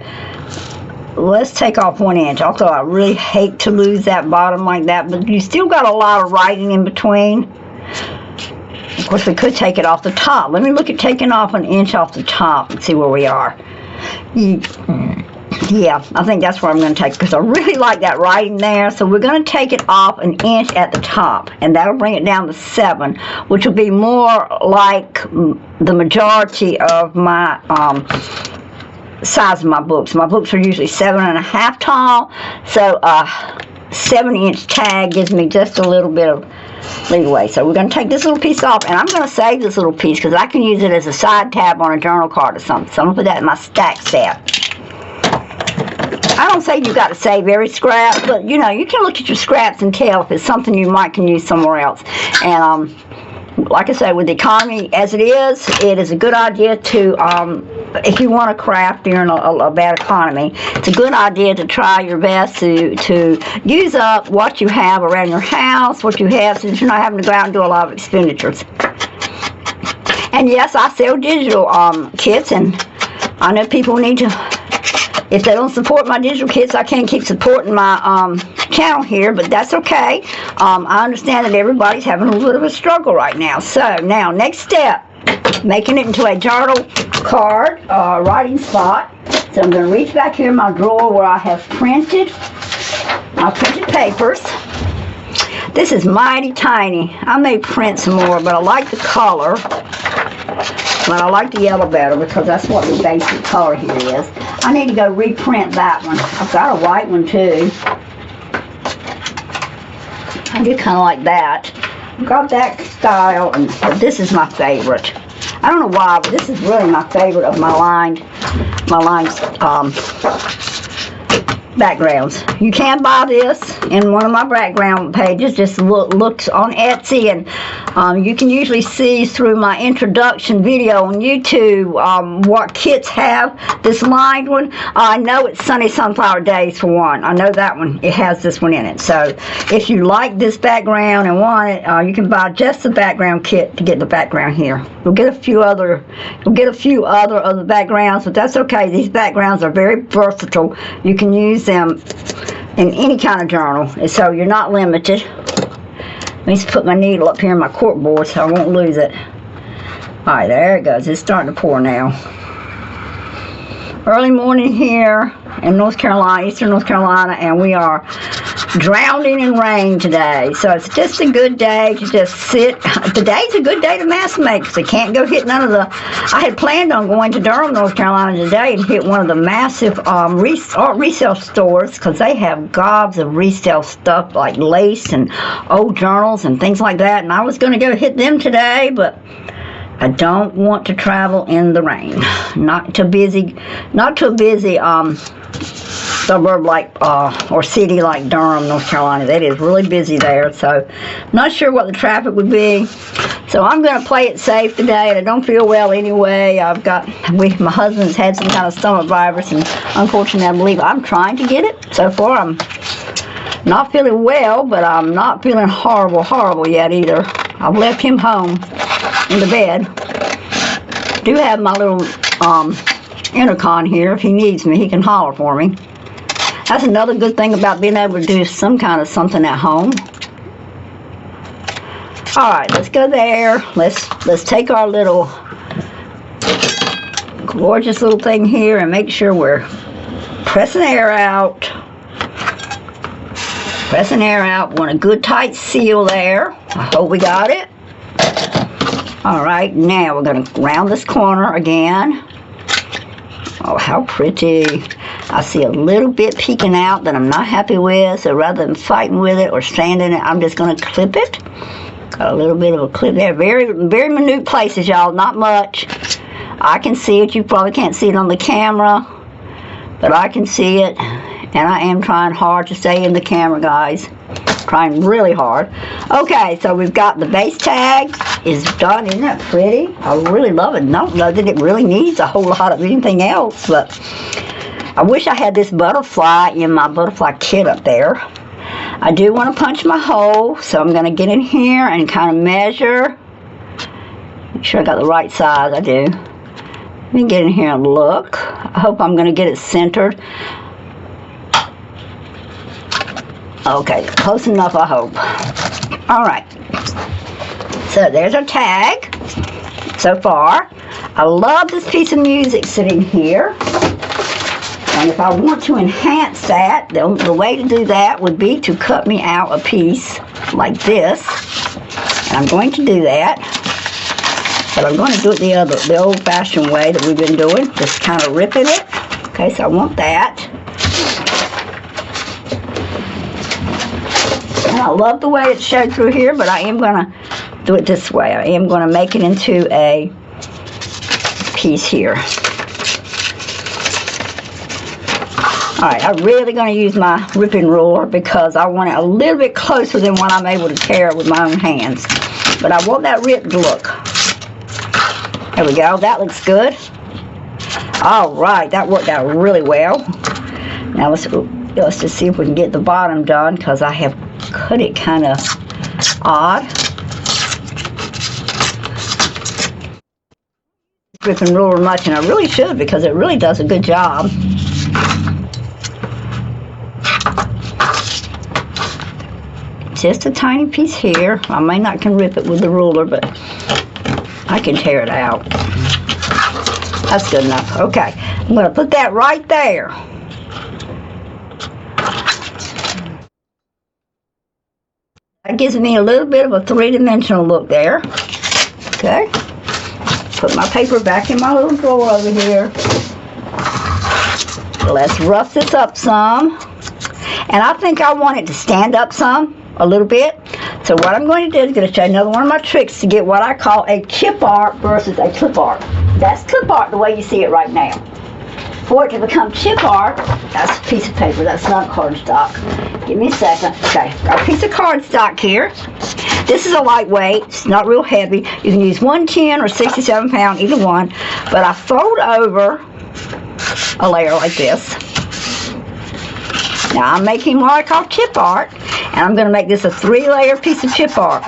let's take off 1 inch. Although I really hate to lose that bottom like that, but you still got a lot of writing in between. Of course, we could take it off the top. Let me look at taking off 1 inch off the top and see where we are. Yeah, I think that's where I'm going to take it because I really like that writing there. So we're going to take it off 1 inch at the top, and that'll bring it down to 7, which will be more like the majority of my size of my books. My books are usually 7.5 tall, so 7-inch tag gives me just a little bit of leeway. So we're going to take this little piece off, and I'm going to save this little piece because I can use it as a side tab on a journal card or something. So I'm going to put that in my stack set. I don't say you got to save every scrap, but you know, you can look at your scraps and tell if it's something you might can use somewhere else. And like I say, with the economy as it is a good idea to, if you want to craft during a bad economy, it's a good idea to try your best to use up what you have around your house, what you have, since you're not having to go out and do a lot of expenditures. And yes, I sell digital kits, and I know people need to. If they don't support my digital kits, I can't keep supporting my channel here, but that's okay. I understand that everybody's having a little bit of a struggle right now. So now, next step, making it into a journal card writing spot. So I'm going to reach back here in my drawer where I have printed my printed papers. This is mighty tiny. I may print some more, but I like the color. But I like the yellow better because that's what the basic color here is. I need to go reprint that one. I've got a white one too. I do kind of like that. I've got that style, and this is my favorite. I don't know why, but this is really my favorite of my lined backgrounds. You can buy this in one of my background pages. Just looks on Etsy, and you can usually see through my introduction video on YouTube what kits have this lined one. I know it's Sunny Sunflower Days for one. I know that one. It has this one in it. So if you like this background and want it, you can buy just the background kit to get the background here. You'll get a few other of the backgrounds, but that's okay. These backgrounds are very versatile. You can use them in any kind of journal, so you're not limited. Let me just put my needle up here in my cork board so I won't lose it. Alright, there it goes. It's starting to pour now. early morning here in North Carolina, eastern North Carolina, and we are drowning in rain today. So it's just a good day to just sit. Today's a good day to mask make because I can't go hit none of the. I had planned on going to Durham, North Carolina today and hit one of the massive resale stores because they have gobs of resale stuff like lace and old journals and things like that. And I was going to go hit them today, but I don't want to travel in the rain. Not too busy suburb like or city like Durham, North Carolina. That is really busy there, so not sure what the traffic would be. So I'm going to play it safe today, and I don't feel well anyway. My husband's had some kind of stomach virus, and unfortunately I believe I'm trying to get it. So far I'm not feeling well, but I'm not feeling horrible yet either. I've left him home in the bed. Do have my little intercom here. If he needs me, he can holler for me. That's another good thing about being able to do some kind of something at home. Alright, let's go there. Let's take our little gorgeous little thing here and make sure we're pressing air out. Pressing air out. Want a good tight seal there. I hope we got it. Alright, now we're going to round this corner again. Oh, how pretty. I see a little bit peeking out that I'm not happy with, so rather than fighting with it or sanding it, I'm just going to clip it. Got a little bit of a clip there. Very, very minute places, y'all. Not much. I can see it. You probably can't see it on the camera, but I can see it. And I am trying hard to stay in the camera, guys. Trying really hard. Okay, so we've got the base tag is done. Isn't that pretty? I really love it. I don't know that it really needs a whole lot of anything else, but I wish I had this butterfly in my butterfly kit up there. I do want to punch my hole, so I'm going to get in here and kind of measure. Make sure I got the right size. I do. Let me get in here and look. I hope I'm going to get it centered. Okay, close enough, I hope. Alright. So there's our tag so far. I love this piece of music sitting here. And if I want to enhance that, the way to do that would be to cut me out a piece like this. And I'm going to do that. But I'm going to do it the old-fashioned way that we've been doing. Just kind of ripping it. Okay, so I want that. And I love the way it's showed through here, but I am going to do it this way. I am going to make it into a piece here. Alright, I'm really going to use my ripping ruler because I want it a little bit closer than what I'm able to tear it with my own hands. But I want that ripped look. There we go. That looks good. Alright, that worked out really well. Now let's just see if we can get the bottom done because I have cut it kind of odd. Ripping ruler much, and I really should because it really does a good job. Just a tiny piece here. I may not can rip it with the ruler, but I can tear it out. That's good enough. Okay, I'm going to put that right there. That gives me a little bit of a three-dimensional look there. Okay. Put my paper back in my little drawer over here. Let's rough this up some. And I think I want it to stand up some, a little bit. So what I'm going to do is going to show you another one of my tricks to get what I call a chip art versus a clip art. That's clip art the way you see it right now. For it to become chip art, that's a piece of paper. That's not cardstock. Give me a second. Okay, got a piece of cardstock here. This is a lightweight. It's not real heavy. You can use 110 or 67 pound, either one. But I fold over a layer like this. Now I'm making what I call chip art, and I'm going to make this a 3-layer piece of chip art.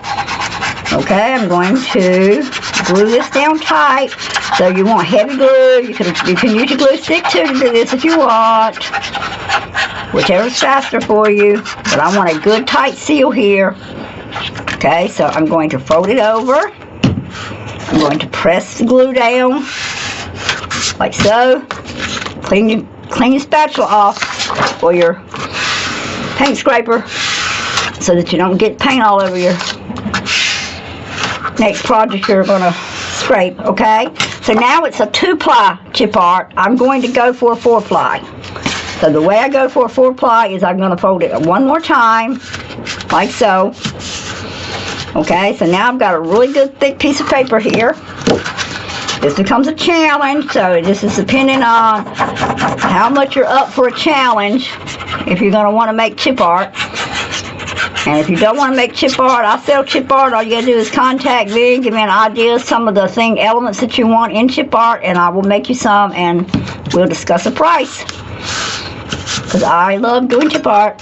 Okay, I'm going to glue this down tight. So you want heavy glue. You can use your glue stick too to do this if you want. Whichever's faster for you. But I want a good tight seal here. Okay, so I'm going to fold it over. I'm going to press the glue down like so. clean your spatula off or your paint scraper so that you don't get paint all over your next project you're going to scrape, okay? So now it's a 2-ply chip art. I'm going to go for a 4-ply. So the way I go for a 4-ply is I'm going to fold it one more time, like so. Okay, so now I've got a really good thick piece of paper here. This becomes a challenge, so this is depending on how much you're up for a challenge if you're going to want to make chip art. And if you don't want to make chip art, I sell chip art. All you got to do is contact me, give me an idea of some of the elements that you want in chip art, and I will make you some, and we'll discuss a price. Because I love doing chip art.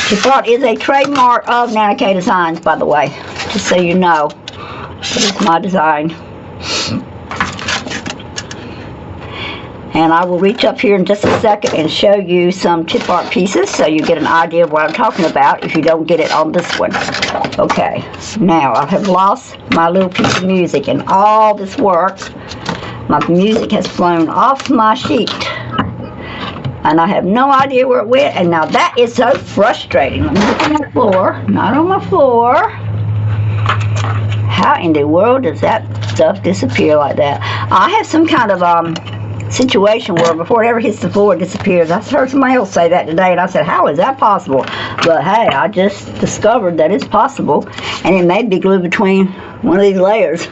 Chip art is a trademark of NanaKaye Designs, by the way, just so you know. It's my design. And I will reach up here in just a second and show you some chip art pieces so you get an idea of what I'm talking about if you don't get it on this one. Okay, now I have lost my little piece of music in all this work. My music has flown off my sheet. And I have no idea where it went, and now that is so frustrating. Let me look on the floor, not on my floor. How in the world does that stuff disappear like that? I have some kind of situation where before it ever hits the floor it disappears. I heard somebody else say that today, and I said, how is that possible? But hey, I just discovered that it's possible, and it may be glued between one of these layers.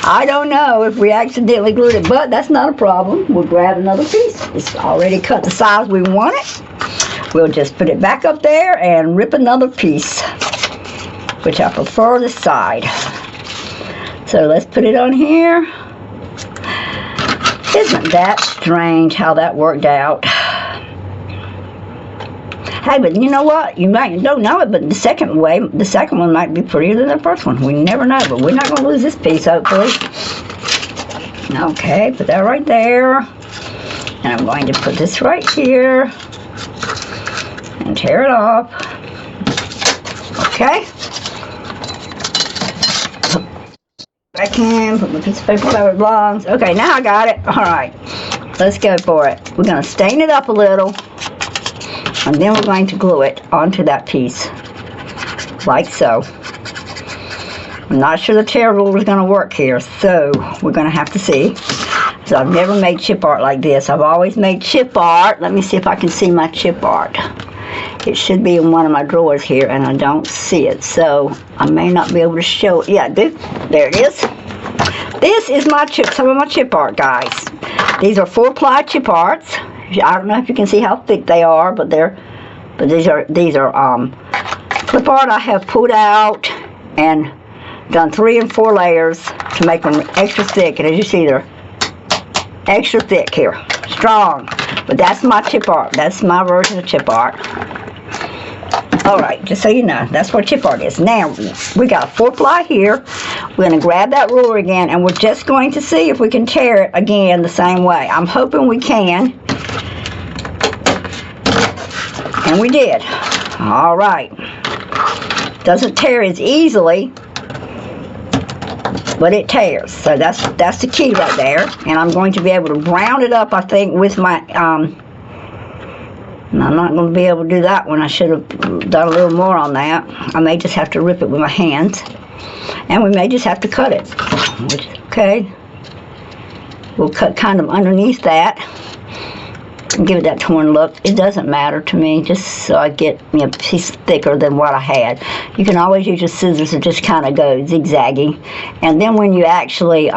I don't know if we accidentally glued it, but that's not a problem. We'll grab another piece. It's already cut the size we want it. We'll just put it back up there and rip another piece, which I prefer this side. So let's put it on here. Isn't that strange how that worked out? Hey, but you know what? You don't know it, but the second one might be prettier than the first one. We never know, but we're not going to lose this piece, hopefully. Okay, put that right there. And I'm going to put this right here. And tear it off. Okay. Back in, put my piece of paper where it belongs. Okay, now I got it. Alright, let's go for it. We're going to stain it up a little. And then we're going to glue it onto that piece, like so. I'm not sure the tear rule is going to work here, so we're going to have to see. So I've never made chip art like this. I've always made chip art. Let me see if I can see my chip art. It should be in one of my drawers here, and I don't see it, so I may not be able to show it. Yeah, there it is. This is some of my chip art, guys. These are 4-ply chip arts. I don't know if you can see how thick they are, but these are clip art I have pulled out and done 3 and 4 layers to make them extra thick. And as you see, they're extra thick here, strong. But that's my chip art. That's my version of chip art. All right, just so you know, that's what chip art is. Now we got a 4-ply here. We're going to grab that ruler again, and we're just going to see if we can tear it again the same way. I'm hoping we can. And we did. All right. Doesn't tear as easily, but it tears. So that's the key right there. And I'm going to be able to round it up, I think, with my I'm not going to be able to do that one. I should have done a little more on that. I may just have to rip it with my hands. And we may just have to cut it, which is okay. We'll cut kind of underneath that and give it that torn look. It doesn't matter to me, just so I get a piece thicker than what I had. You can always use your scissors to just kind of go zigzaggy. And then when you actually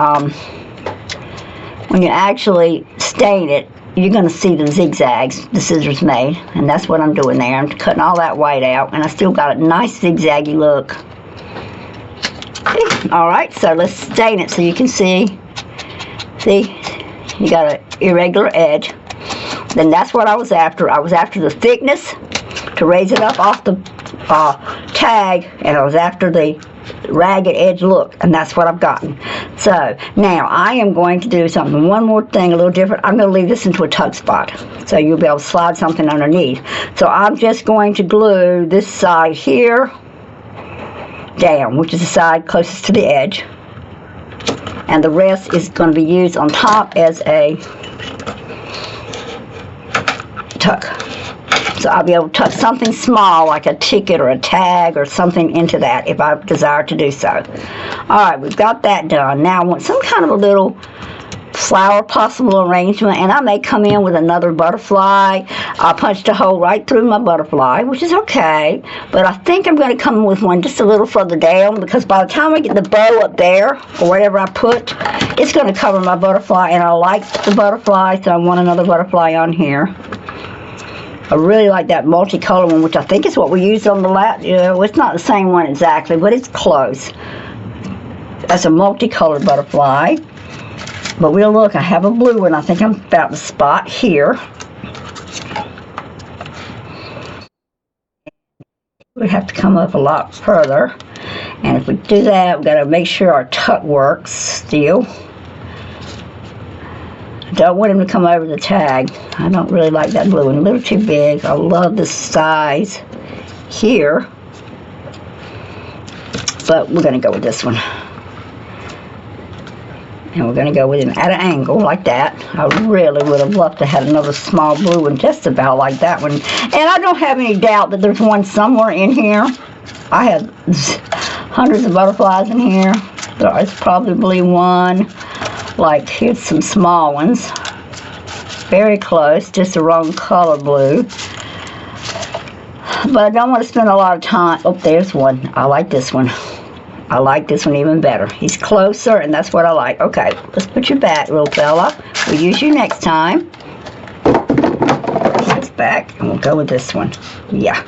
stain it, you're going to see the zigzags the scissors made, and that's what I'm doing there. I'm cutting all that white out, and I still got a nice zigzaggy look. Alright, so let's stain it so you can see. See, you got an irregular edge. Then that's what I was after. I was after the thickness to raise it up off the tag, and I was after the ragged edge look, and that's what I've gotten. So now I am going to do one more thing a little different. I'm going to leave this into a tuck spot so you'll be able to slide something underneath. So I'm just going to glue this side here down, which is the side closest to the edge. And the rest is going to be used on top as a tuck. So I'll be able to tuck something small like a ticket or a tag or something into that if I desire to do so. Alright, we've got that done. Now I want some kind of a little flower possible arrangement, and I may come in with another butterfly. I punched a hole right through my butterfly, which is okay, but I think I'm going to come in with one just a little further down, because by the time I get the bow up there or whatever I put, it's going to cover my butterfly, and I like the butterfly, so I want another butterfly on here. I really like that multicolored one, which I think is what we used on the last. It's not the same one exactly, but it's close. That's a multicolored butterfly. But we'll look. I have a blue one. I think I'm about the spot here. We have to come up a lot further. And if we do that, we've got to make sure our tuck works still. Don't want him to come over the tag. I don't really like that blue one. A little too big. I love the size here. But we're going to go with this one. And we're going to go with him at an angle like that. I really would have loved to have another small blue one just about like that one. And I don't have any doubt that there's one somewhere in here. I have hundreds of butterflies in here. There is probably one. Like, here's some small ones. Very close, just the wrong color blue. But I don't want to spend a lot of time. Oh, there's one. I like this one. I like this one even better. He's closer, and that's what I like. Okay, let's put you back, little fella. We'll use you next time. This back, and we'll go with this one. Yeah.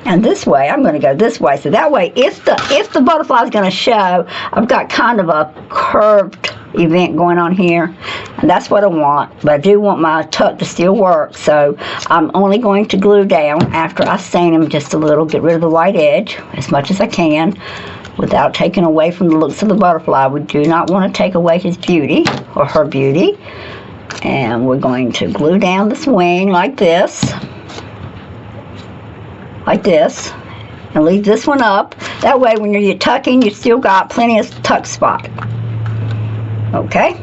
And this way, I'm going to go this way. So that way, if the butterfly is going to show, I've got kind of a curved event going on here, and that's what I want. But I do want my tuck to still work, so I'm only going to glue down after I stain him just a little, get rid of the white edge as much as I can without taking away from the looks of the butterfly. We do not want to take away his beauty or her beauty. And we're going to glue down this wing like this, and leave this one up. That way when you're tucking, you still got plenty of tuck spot. Okay,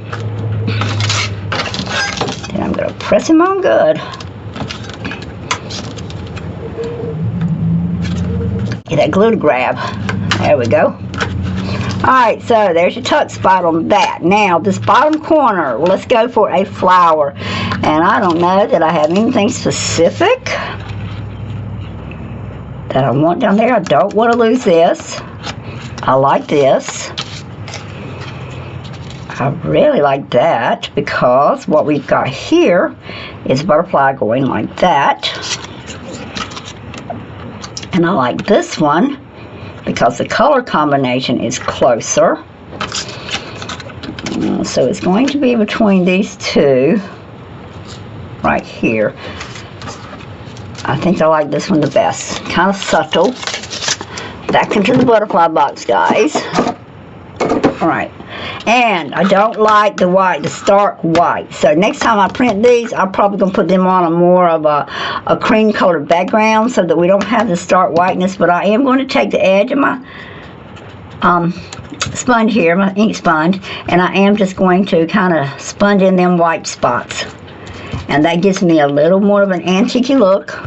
then I'm going to press him on good. Get that glue to grab. There we go. Alright, so there's your tuck spot on that. Now, this bottom corner, let's go for a flower. And I don't know that I have anything specific that I want down there. I don't want to lose this. I like this. I really like that, because what we've got here is a butterfly going like that. And I like this one because the color combination is closer. So it's going to be between these two right here. I think I like this one the best. Kind of subtle. Back into the butterfly box, guys. Alright. And I don't like the white, the stark white. So next time I print these, I'm probably going to put them on a more of a cream colored background so that we don't have the stark whiteness. But I am going to take the edge of my sponge here, my ink sponge, and I am just going to kind of sponge in them white spots. And that gives me a little more of an antique look.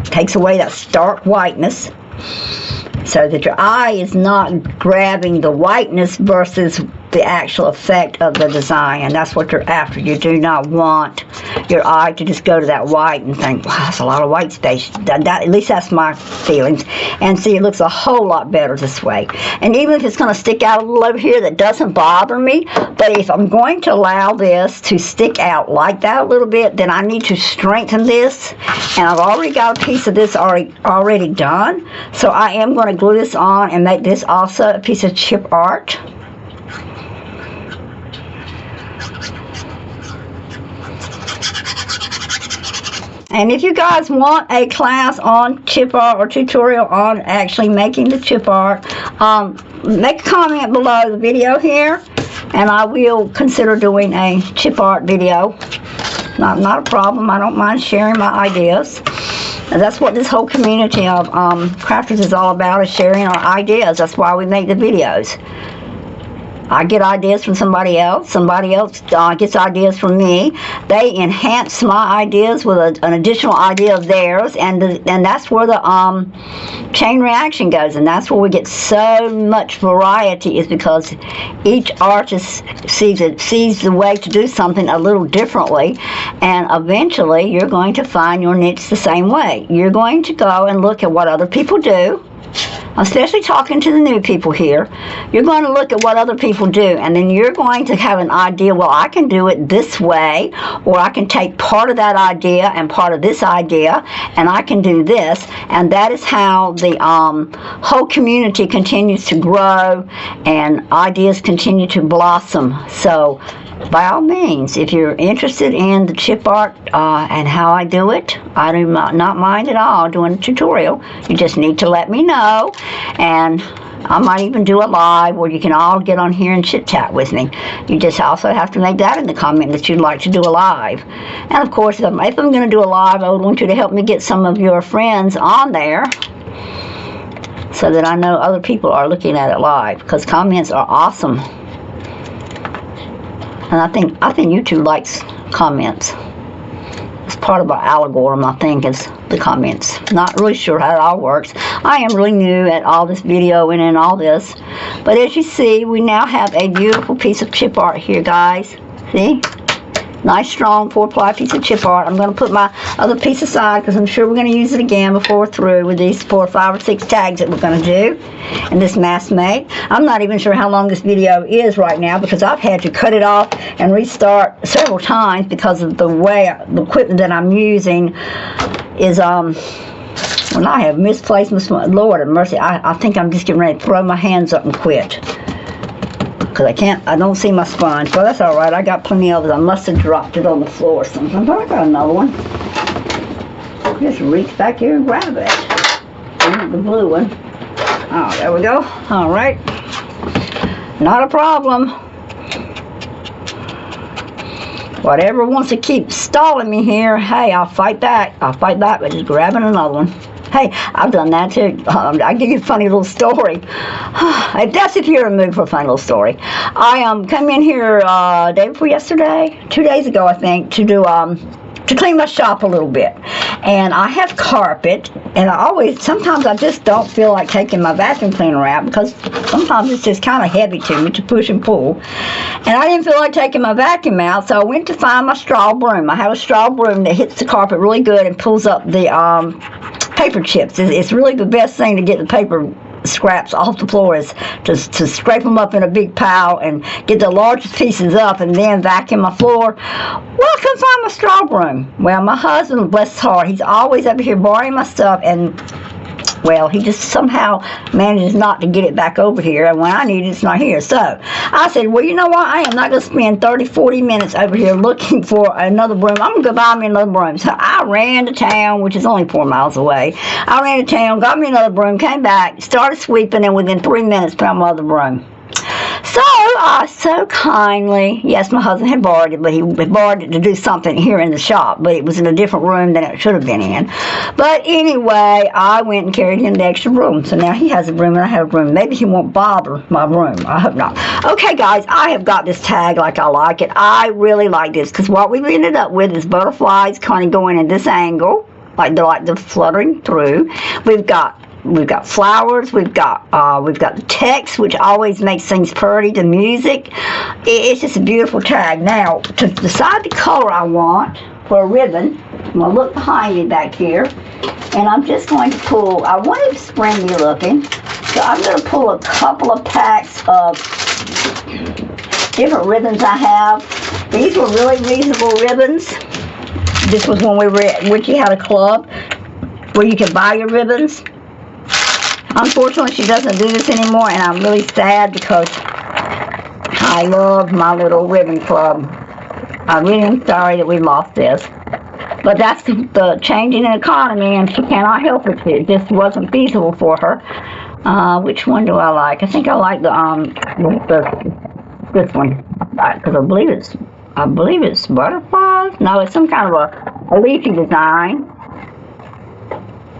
Takes away that stark whiteness, so that your eye is not grabbing the whiteness versus the actual effect of the design. And that's what you're after. You do not want your eye to just go to that white and think, wow, that's a lot of white space. At least that's my feelings. And see, it looks a whole lot better this way. And even if it's going to stick out a little over here, that doesn't bother me. But if I'm going to allow this to stick out like that a little bit, then I need to strengthen this. And I've already got a piece of this already done. So I am going to glue this on and make this also a piece of chip art. And if you guys want a class on chip art or tutorial on actually making the chip art, make a comment below the video here, and I will consider doing a chip art video. Not a problem. I don't mind sharing my ideas. And that's what this whole community of crafters is all about, is sharing our ideas. That's why we make the videos. I get ideas from somebody else gets ideas from me. They enhance my ideas with an additional idea of theirs, and that's where the chain reaction goes, and that's where we get so much variety, is because each artist sees the way to do something a little differently, and eventually you're going to find your niche the same way. You're going to go and look at what other people do, especially talking to the new people here. You're going to look at what other people do, and then you're going to have an idea, well, I can do it this way, or I can take part of that idea and part of this idea, and I can do this. And that is how the whole community continues to grow, and ideas continue to blossom. So by all means, if you're interested in the chip art and how I do it, I do not mind at all doing a tutorial. You just need to let me know, and I might even do a live where you can all get on here and chit chat with me. You just also have to make that in the comment that you'd like to do a live. And of course, if I'm going to do a live, I would want you to help me get some of your friends on there, so that I know other people are looking at it live, because comments are awesome. And I think YouTube likes comments. It's part of our algorithm, I think, is the comments. Not really sure how it all works. I am really new at all this videoing and all this. But as you see, we now have a beautiful piece of chip art here, guys. See? Nice, strong 4-ply piece of chip art. I'm going to put my other piece aside, because I'm sure we're going to use it again before we're through with these 4, 5, or 6 tags that we're going to do in this mass make. I'm not even sure how long this video is right now, because I've had to cut it off and restart several times because of the way the equipment that I'm using is when I have misplaced my, Lord have mercy, I think I'm just getting ready to throw my hands up and quit. Because I don't see my sponge. Well, that's alright. I got plenty of it. I must have dropped it on the floor or something. But I got another one. Just reach back here and grab it. The blue one. Oh, there we go. Alright. Not a problem. Whatever wants to keep stalling me here, hey, I'll fight back. I'll fight back by just grabbing another one. Hey, I've done that too. I give you a funny little story. That's if you're in the mood for a funny little story. I come in here day before yesterday, 2 days ago, I think, to do to clean my shop a little bit. And I have carpet, and sometimes I just don't feel like taking my vacuum cleaner out, because sometimes it's just kind of heavy to me to push and pull. And I didn't feel like taking my vacuum out, so I went to find my straw broom. I have a straw broom that hits the carpet really good and pulls up the paper chips. It's really the best thing to get the paper scraps off the floor, is to scrape them up in a big pile and get the largest pieces up and then vacuum my floor. Well, I couldn't find my straw broom. Well, my husband, bless his heart, he's always up here borrowing my stuff, and well, he just somehow manages not to get it back over here, and when I need it, it's not here. So I said, well, you know what, I am not going to spend 30, 40 minutes over here looking for another broom. I'm going to go buy me another broom. So I ran to town, which is only 4 miles away. I ran to town, got me another broom, came back, started sweeping, and within 3 minutes found my other broom. So I so kindly, yes, my husband had borrowed it, but he borrowed it to do something here in the shop, but it was in a different room than it should have been in. But anyway, I went and carried him the extra broom. So now he has a broom and I have a broom. Maybe he won't bother my broom. I hope not. Okay, guys, I have got this tag like I like it. I really like this, because what we've ended up with is butterflies kind of going in this angle, like they're fluttering through. We've got flowers, we've got the text, which always makes things pretty, the music. It's just a beautiful tag. Now, to decide the color I want for a ribbon, I'm going to look behind me back here, and I'm just going to pull, I want it springy looking, so I'm going to pull a couple of packs of different ribbons I have. These were really reasonable ribbons. This was when we were at Witchy had a club where you could buy your ribbons. Unfortunately, she doesn't do this anymore, and I'm really sad, because I love my little ribbon club. I really am sorry that we lost this. But that's the changing economy, and she cannot help it. It just wasn't feasible for her. Which one do I like? I think I like this one, because I believe it's butterflies. No, it's some kind of a leafy design.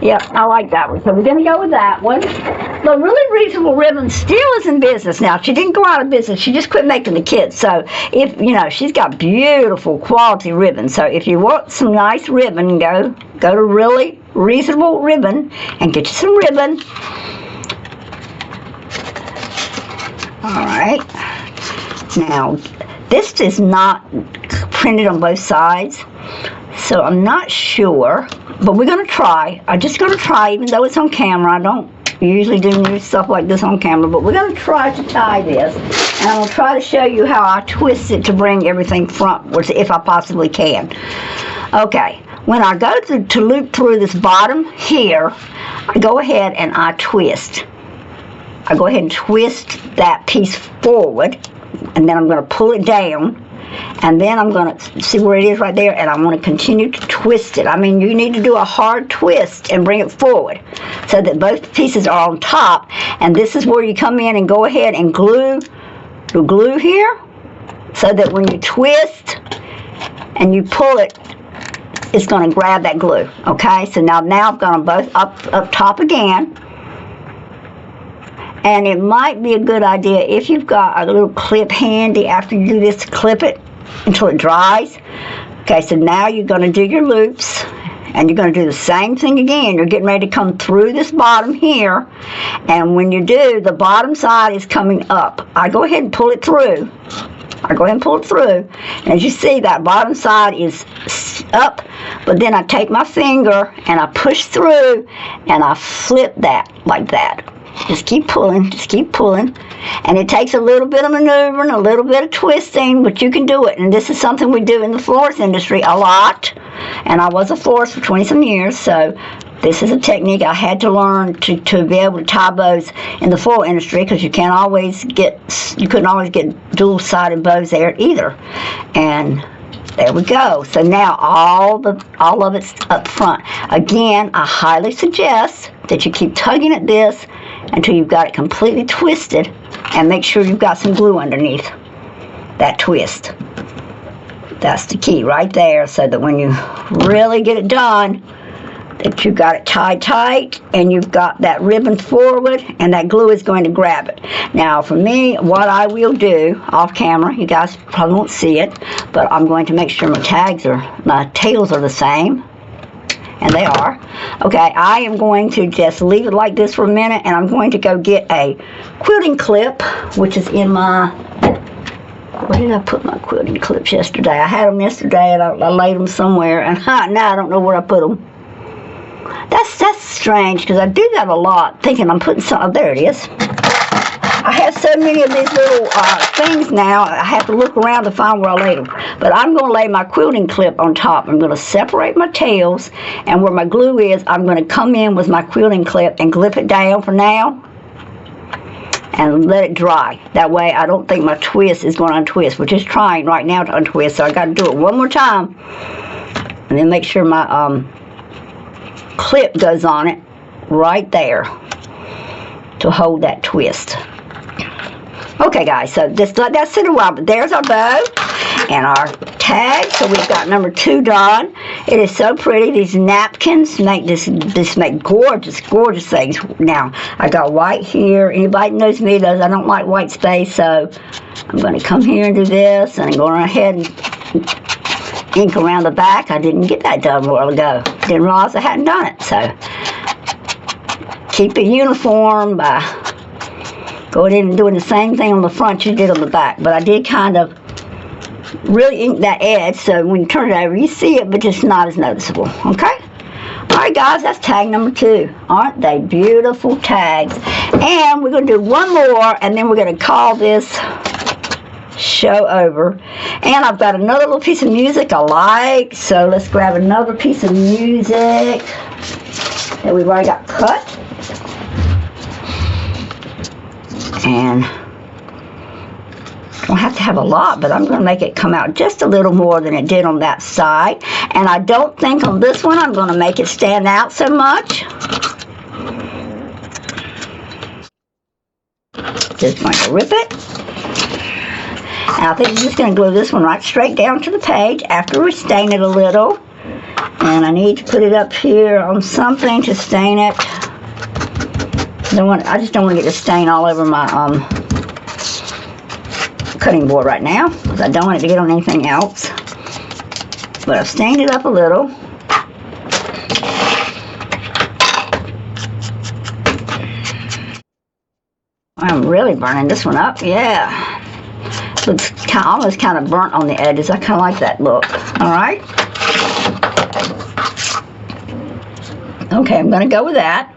Yep, I like that one. So we're going to go with that one. The Really Reasonable Ribbon still is in business now. She didn't go out of business. She just quit making the kits. So if, you know, she's got beautiful quality ribbon. So if you want some nice ribbon, go to Really Reasonable Ribbon and get you some ribbon. All right. Now, this is not printed on both sides, so I'm not sure, but we're going to try. I'm just going to try, even though it's on camera. I don't usually do new stuff like this on camera, but we're going to try to tie this, and I'm going to try to show you how I twist it to bring everything frontwards, if I possibly can. Okay, when I go to loop through this bottom here, I go ahead and I twist. I go ahead and twist that piece forward, and then I'm going to pull it down, and then I'm going to see where it is right there, and I'm going to continue to twist it. I mean, you need to do a hard twist and bring it forward so that both pieces are on top, and this is where you come in and go ahead and glue the glue here, so that when you twist and you pull it, it's going to grab that glue. Okay, so now I've got them both up top again. And it might be a good idea, if you've got a little clip handy after you do this, to clip it until it dries. Okay, so now you're going to do your loops, and you're going to do the same thing again. You're getting ready to come through this bottom here, and when you do, the bottom side is coming up. I go ahead and pull it through. And as you see, that bottom side is up, but then I take my finger and I push through and I flip that like that. Just keep pulling, and it takes a little bit of maneuvering, a little bit of twisting, but you can do it. And this is something we do in the florist industry a lot, and I was a florist for 20-some years, so this is a technique I had to learn to be able to tie bows in the floral industry, because you couldn't always get dual-sided bows there either. And there we go. So now all of it's up front. Again, I highly suggest that you keep tugging at this until you've got it completely twisted, and make sure you've got some glue underneath that twist. That's the key right there, so that when you really get it done, that you've got it tied tight and you've got that ribbon forward, and that glue is going to grab it. Now for me, what I will do off camera, you guys probably won't see it, but I'm going to make sure my tails are the same. And they are. Okay, I am going to just leave it like this for a minute, and I'm going to go get a quilting clip, which is in my, where did I put my quilting clips yesterday? I had them yesterday, and I laid them somewhere, and now I don't know where I put them. That's strange, because I do that a lot, thinking I'm putting something, there it is. I have so many of these little things now, I have to look around to find where I laid them. But I'm going to lay my quilting clip on top. I'm going to separate my tails, and where my glue is, I'm going to come in with my quilting clip and clip it down for now, and let it dry. That way I don't think my twist is going to untwist. We're just trying right now to untwist, so I got to do it one more time, and then make sure my clip goes on it right there to hold that twist. Okay guys, so just let that sit a while, but there's our bow and our tag. So we've got number 2 done. It is so pretty. These napkins make make gorgeous things. Now I got white here. Anybody knows me knows I don't like white space, so I'm going to come here and do this, and I'm going ahead and ink around the back. I didn't get that done a while ago. Didn't realize I hadn't done it. So keep it uniform by going in and doing the same thing on the front you did on the back. But I did kind of really ink that edge, so when you turn it over, you see it, but just not as noticeable. Okay? Alright guys, that's tag number 2. Aren't they beautiful tags? And we're going to do one more, and then we're going to call this show over. And I've got another little piece of music I like, so let's grab another piece of music that we've already got cut. And don't have to have a lot, but I'm going to make it come out just a little more than it did on that side. And I don't think on this one I'm going to make it stand out so much. Just going to rip it. And I think I'm just going to glue this one right straight down to the page after we stain it a little. And I need to put it up here on something to stain it. I just don't want to get the stain all over my cutting board right now, because I don't want it to get on anything else. But I've stained it up a little. I'm really burning this one up, yeah. Looks almost kind of burnt on the edges. I kind of like that look. All right. Okay, I'm going to go with that.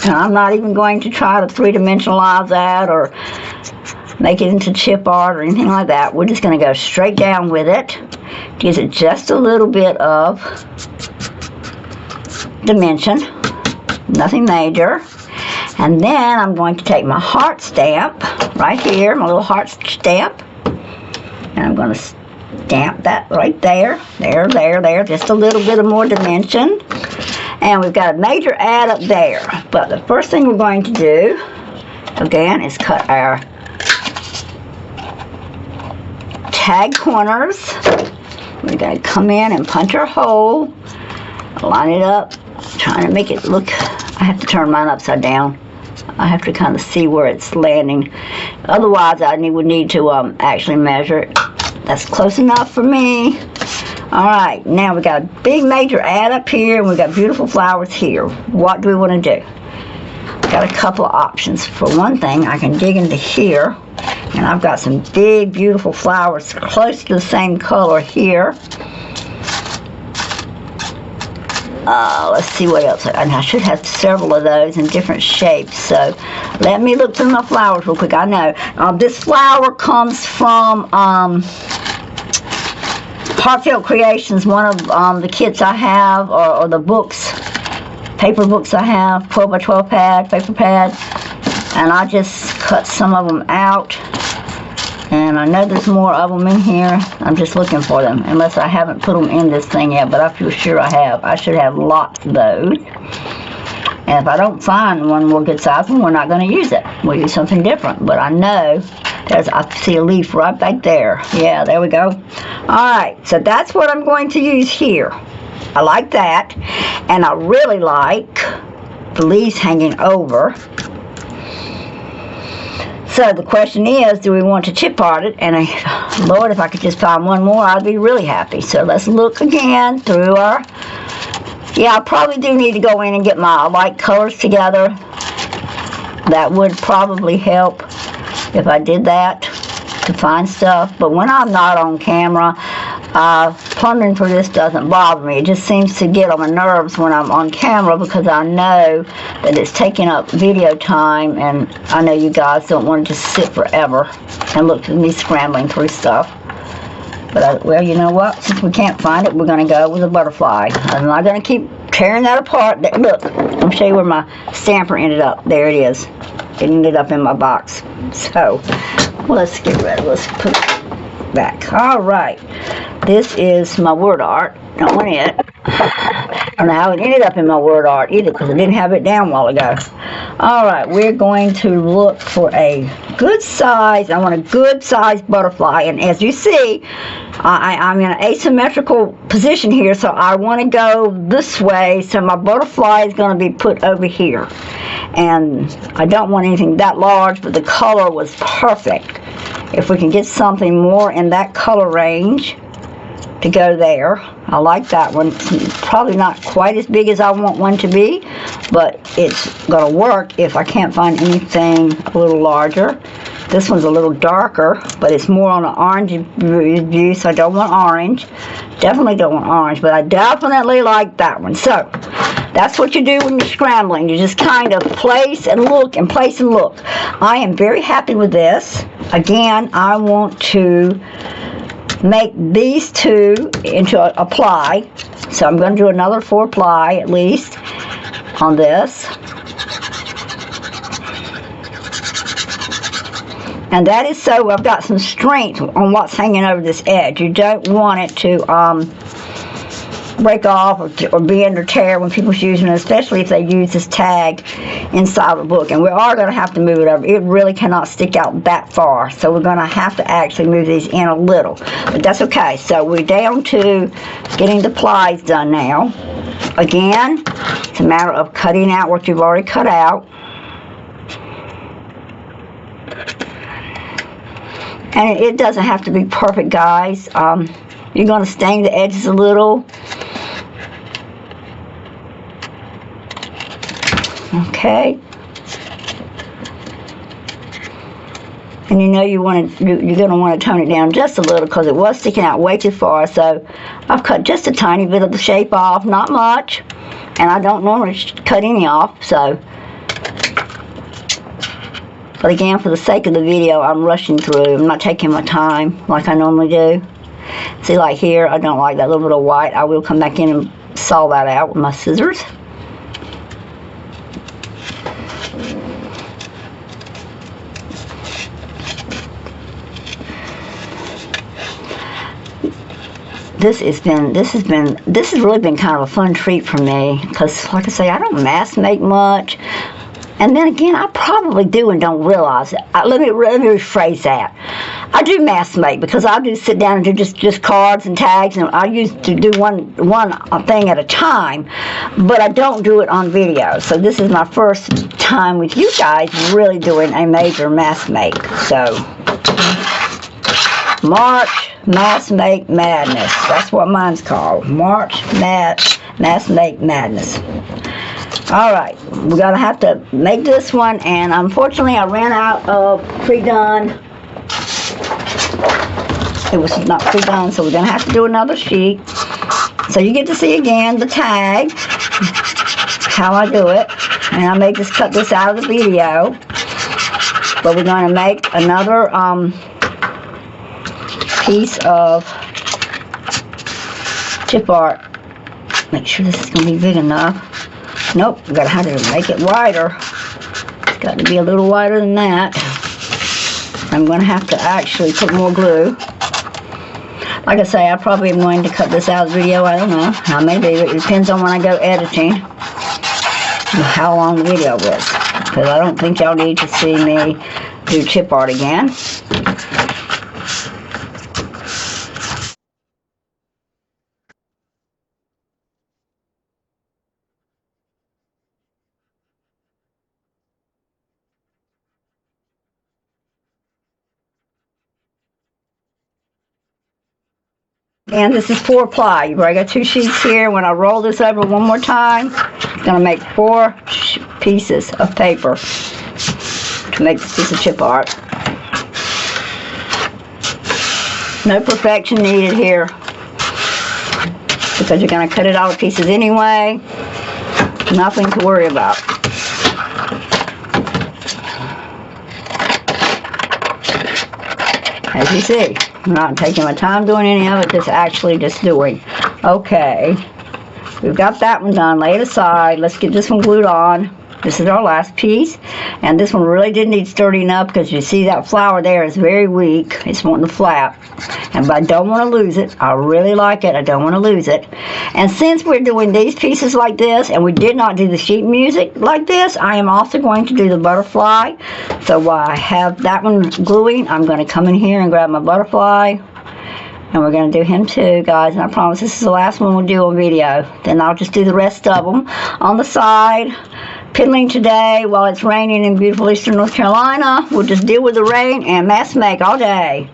And I'm not even going to try to three-dimensionalize that or make it into chip art or anything like that. We're just going to go straight down with it. Gives it just a little bit of dimension. Nothing major. And then I'm going to take my heart stamp right here, my little heart stamp. And I'm going to stamp that right there. There. Just a little bit of more dimension. And we've got a major add up there. But the first thing we're going to do, again, is cut our tag corners. We're going to come in and punch our hole, line it up, trying to make it look, I have to turn mine upside down. I have to kind of see where it's landing. Otherwise, I would need to actually measure it. That's close enough for me. Alright, now we got a big major add up here, and we got beautiful flowers here. What do we want to do? Got a couple of options. For one thing, I can dig into here, and I've got some big, beautiful flowers close to the same color here. Let's see what else. And I should have several of those in different shapes. So let me look through my flowers real quick. I know this flower comes from Heartfelt Creations, one of the kits I have, or the books, paper books I have, 12 by 12 pad, paper pad. And I just cut some of them out. And I know there's more of them in here. I'm just looking for them, unless I haven't put them in this thing yet, but I feel sure I have. I should have lots of those. And if I don't find one more good size one, we're not going to use it. We'll use something different. But I know I see a leaf right back there. Yeah, there we go. Alright, so that's what I'm going to use here. I like that. And I really like the leaves hanging over. So the question is, do we want to chip art it? And Lord, if I could just find one more, I'd be really happy. So let's look again through our... Yeah, I probably do need to go in and get my light colors together. That would probably help if I did that, to find stuff. But when I'm not on camera, plundering for this doesn't bother me. It just seems to get on my nerves when I'm on camera, because I know that it's taking up video time, and I know you guys don't want to just sit forever and look at me scrambling through stuff. But well, you know what? Since we can't find it, we're going to go with a butterfly. I'm not going to keep tearing that apart. Look, I'll show you where my stamper ended up. There it is. It ended up in my box. So, let's get rid of it. Let's put it back. Alright. This is my word art. Don't want it. I don't know how it ended up in my word art either, because I didn't have it down a while ago. Alright, we're going to look for a good size. I want a good size butterfly, and as you see, I'm in an asymmetrical position here, so I want to go this way, so my butterfly is going to be put over here. And I don't want anything that large, but the color was perfect. If we can get something more in that color range to go there. I like that one. It's probably not quite as big as I want one to be, but it's going to work if I can't find anything a little larger. This one's a little darker, but it's more on an orange view, so I don't want orange. Definitely don't want orange, but I definitely like that one. So, that's what you do when you're scrambling. You just kind of place and look and place and look. I am very happy with this. Again, I want to make these two into a ply. So I'm going to do another 4 ply at least on this. And that is so I've got some strength on what's hanging over this edge. You don't want it to break off or bend or tear when people's using it, especially if they use this tag inside the book. And we are going to have to move it over. It really cannot stick out that far, so we're going to have to actually move these in a little, but that's okay. So we're down to getting the plies done now. Again, it's a matter of cutting out what you've already cut out. And it doesn't have to be perfect, guys. You're going to stain the edges a little. Okay. And you know you're going to want to tone it down just a little because it was sticking out way too far. So I've cut just a tiny bit of the shape off, not much. And I don't normally cut any off, so. But again, for the sake of the video, I'm rushing through. I'm not taking my time like I normally do. See, like here, I don't like that little bit of white. I will come back in and saw that out with my scissors. This has really been kind of a fun treat for me because, like I say, I don't mass make much. And then again, I probably do and don't realize it. Let me rephrase that. I do mass make because I do sit down and do just cards and tags, and I used to do one thing at a time, but I don't do it on video. So this is my first time with you guys really doing a major mass make. So March Mass Make Madness. That's what mine's called. March Mass Make Madness. Alright, we're going to have to make this one, and unfortunately I ran out of pre-done. It was not pre-done, so we're going to have to do another sheet. So you get to see again the tag, how I do it, and I may just cut this out of the video. But we're going to make another piece of chip art. Make sure this is going to be big enough. Nope, we've got to have to make it wider. It's got to be a little wider than that. I'm going to have to actually put more glue. Like I say, I probably am going to cut this out of the video. I don't know. Maybe it depends on when I go editing, how long the video is. Because I don't think y'all need to see me do chip art again. And this is 4 ply. I got 2 sheets here. When I roll this over one more time, I'm going to make 4 pieces of paper to make this piece of chip art. No perfection needed here because you're going to cut it out of pieces anyway. Nothing to worry about. As you see, I'm not taking my time doing any of it, just doing. Okay, we've got that one done. Lay it aside. Let's get this one glued on. This is our last piece, and this one really did need sturdying up because you see that flower there is very weak. It's wanting to flap, but I don't want to lose it. I really like it. I don't want to lose it. And since we're doing these pieces like this, and we did not do the sheet music like this, I am also going to do the butterfly. So while I have that one gluing, I'm going to come in here and grab my butterfly. And we're going to do him too, guys. And I promise this is the last one we'll do on video. Then I'll just do the rest of them on the side. Piddling today while it's raining in beautiful eastern North Carolina. We'll just deal with the rain and mass make all day.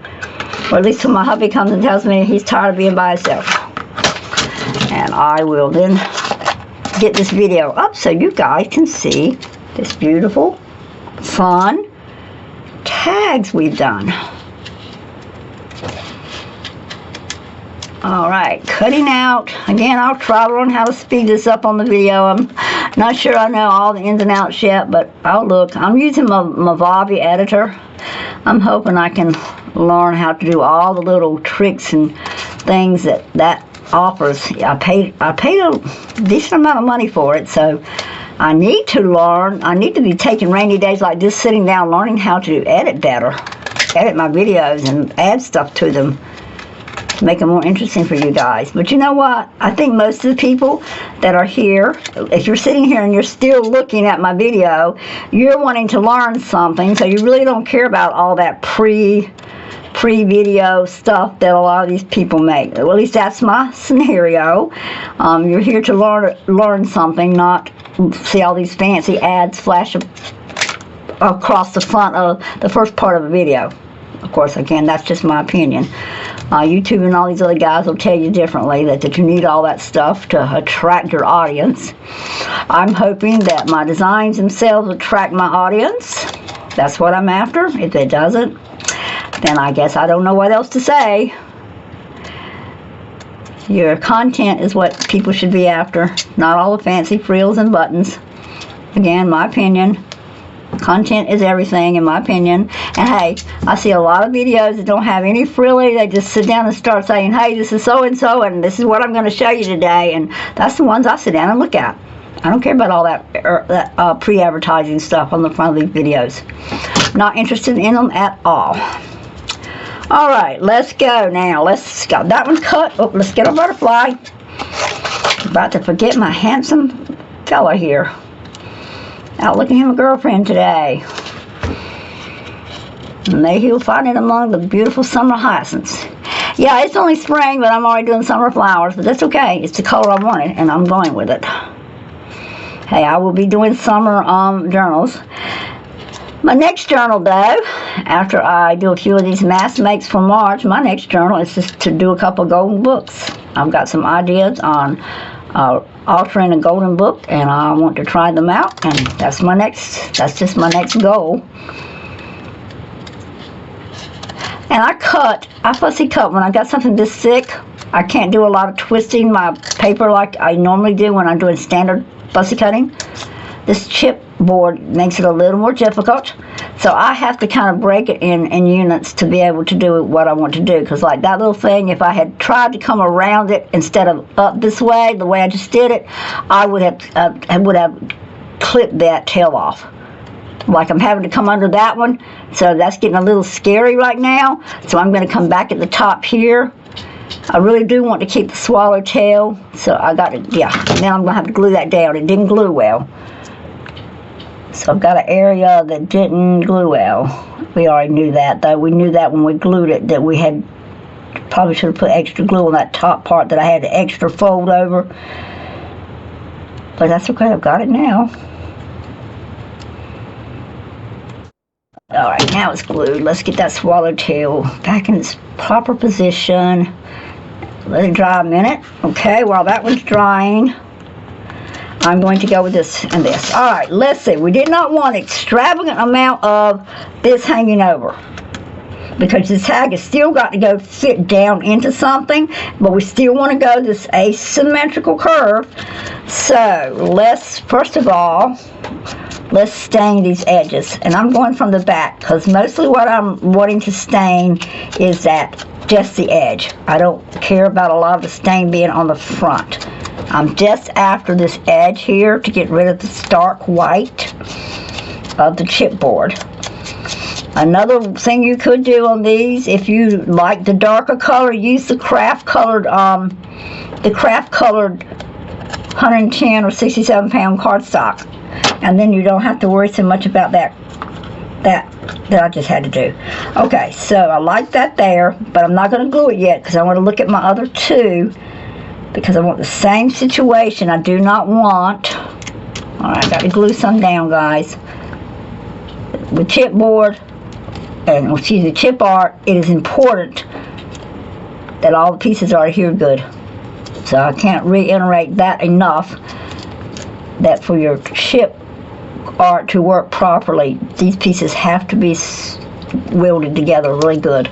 Or at least till my hubby comes and tells me he's tired of being by himself. And I will then get this video up so you guys can see this beautiful, fun tags we've done. Alright, cutting out. Again, I'll try to learn how to speed this up on the video. I'm not sure I know all the ins and outs yet, but I'll look. I'm using my Vavi editor. I'm hoping I can learn how to do all the little tricks and things that offers. I paid a decent amount of money for it, so I need to learn. I need to be taking rainy days like this, sitting down, learning how to edit better. Edit my videos and add stuff to them. to make it more interesting for you guys. But you know what? I think most of the people that are here, if you're sitting here and you're still looking at my video, you're wanting to learn something, so you really don't care about all that pre-video stuff that a lot of these people make. Well, at least that's my scenario. You're here to learn something, not see all these fancy ads flash across the front of the first part of a video. Of course, again, that's just my opinion. YouTube and all these other guys will tell you differently, that you need all that stuff to attract your audience. I'm hoping that my designs themselves attract my audience. That's what I'm after. If it doesn't, then I guess I don't know what else to say. Your content is what people should be after, not all the fancy frills and buttons. Again, my opinion. Content is everything, in my opinion. And hey, I see a lot of videos that don't have any frilly. They just sit down and start saying, hey, this is so-and-so, and this is what I'm going to show you today. And that's the ones I sit down and look at. I don't care about all that pre-advertising stuff on the front of these videos. Not interested in them at all. All right, let's go now. Let's go. That one's cut. Oh, let's get a butterfly. About to forget my handsome fella here. Out looking him a girlfriend today. Maybe he'll find it among the beautiful summer hyacinths. Yeah, it's only spring, but I'm already doing summer flowers, but that's okay. It's the color I wanted, and I'm going with it. Hey, I will be doing summer journals. My next journal, though, after I do a few of these mask makes for March, my next journal is just to do a couple of golden books. I've got some ideas on altering a golden book, and I want to try them out, and that's just my next goal. And I fussy cut when I got something this thick. I can't do a lot of twisting my paper like I normally do when I'm doing standard fussy cutting. This chipboard makes it a little more difficult, so I have to kind of break it in units to be able to do what I want to do. Because like that little thing, if I had tried to come around it instead of up this way, the way I just did it, I would have clipped that tail off. Like I'm having to come under that one, so that's getting a little scary right now. So I'm going to come back at the top here. I really do want to keep the swallowtail, so I got it. Yeah, now I'm going to have to glue that down. It didn't glue well. So I've got an area that didn't glue well. We already knew that, though. We knew that when we glued it, that we had probably should have put extra glue on that top part that I had to extra fold over. But that's okay. I've got it now. Alright, now it's glued. Let's get that swallowtail back in its proper position. Let it dry a minute. Okay, while that one's drying, I'm going to go with this and this. Alright, let's see. We did not want an extravagant amount of this hanging over, because this tag has still got to go fit down into something, but we still want to go this asymmetrical curve. So let's, first of all, let's stain these edges. And I'm going from the back, because mostly what I'm wanting to stain is that just the edge. I don't care about a lot of the stain being on the front. I'm just after this edge here to get rid of the stark white of the chipboard. Another thing you could do on these, if you like the darker color, use the craft colored 110 or 67 pound cardstock, and then you don't have to worry so much about that I just had to do. Okay, so I like that there, but I'm not going to glue it yet because I want to look at my other two, because I want the same situation. I do not want, alright, I got to glue some down, guys. With chipboard, and excuse me, chip art, it is important that all the pieces are adhered good. So I can't reiterate that enough, that for your chip art to work properly, these pieces have to be welded together really good.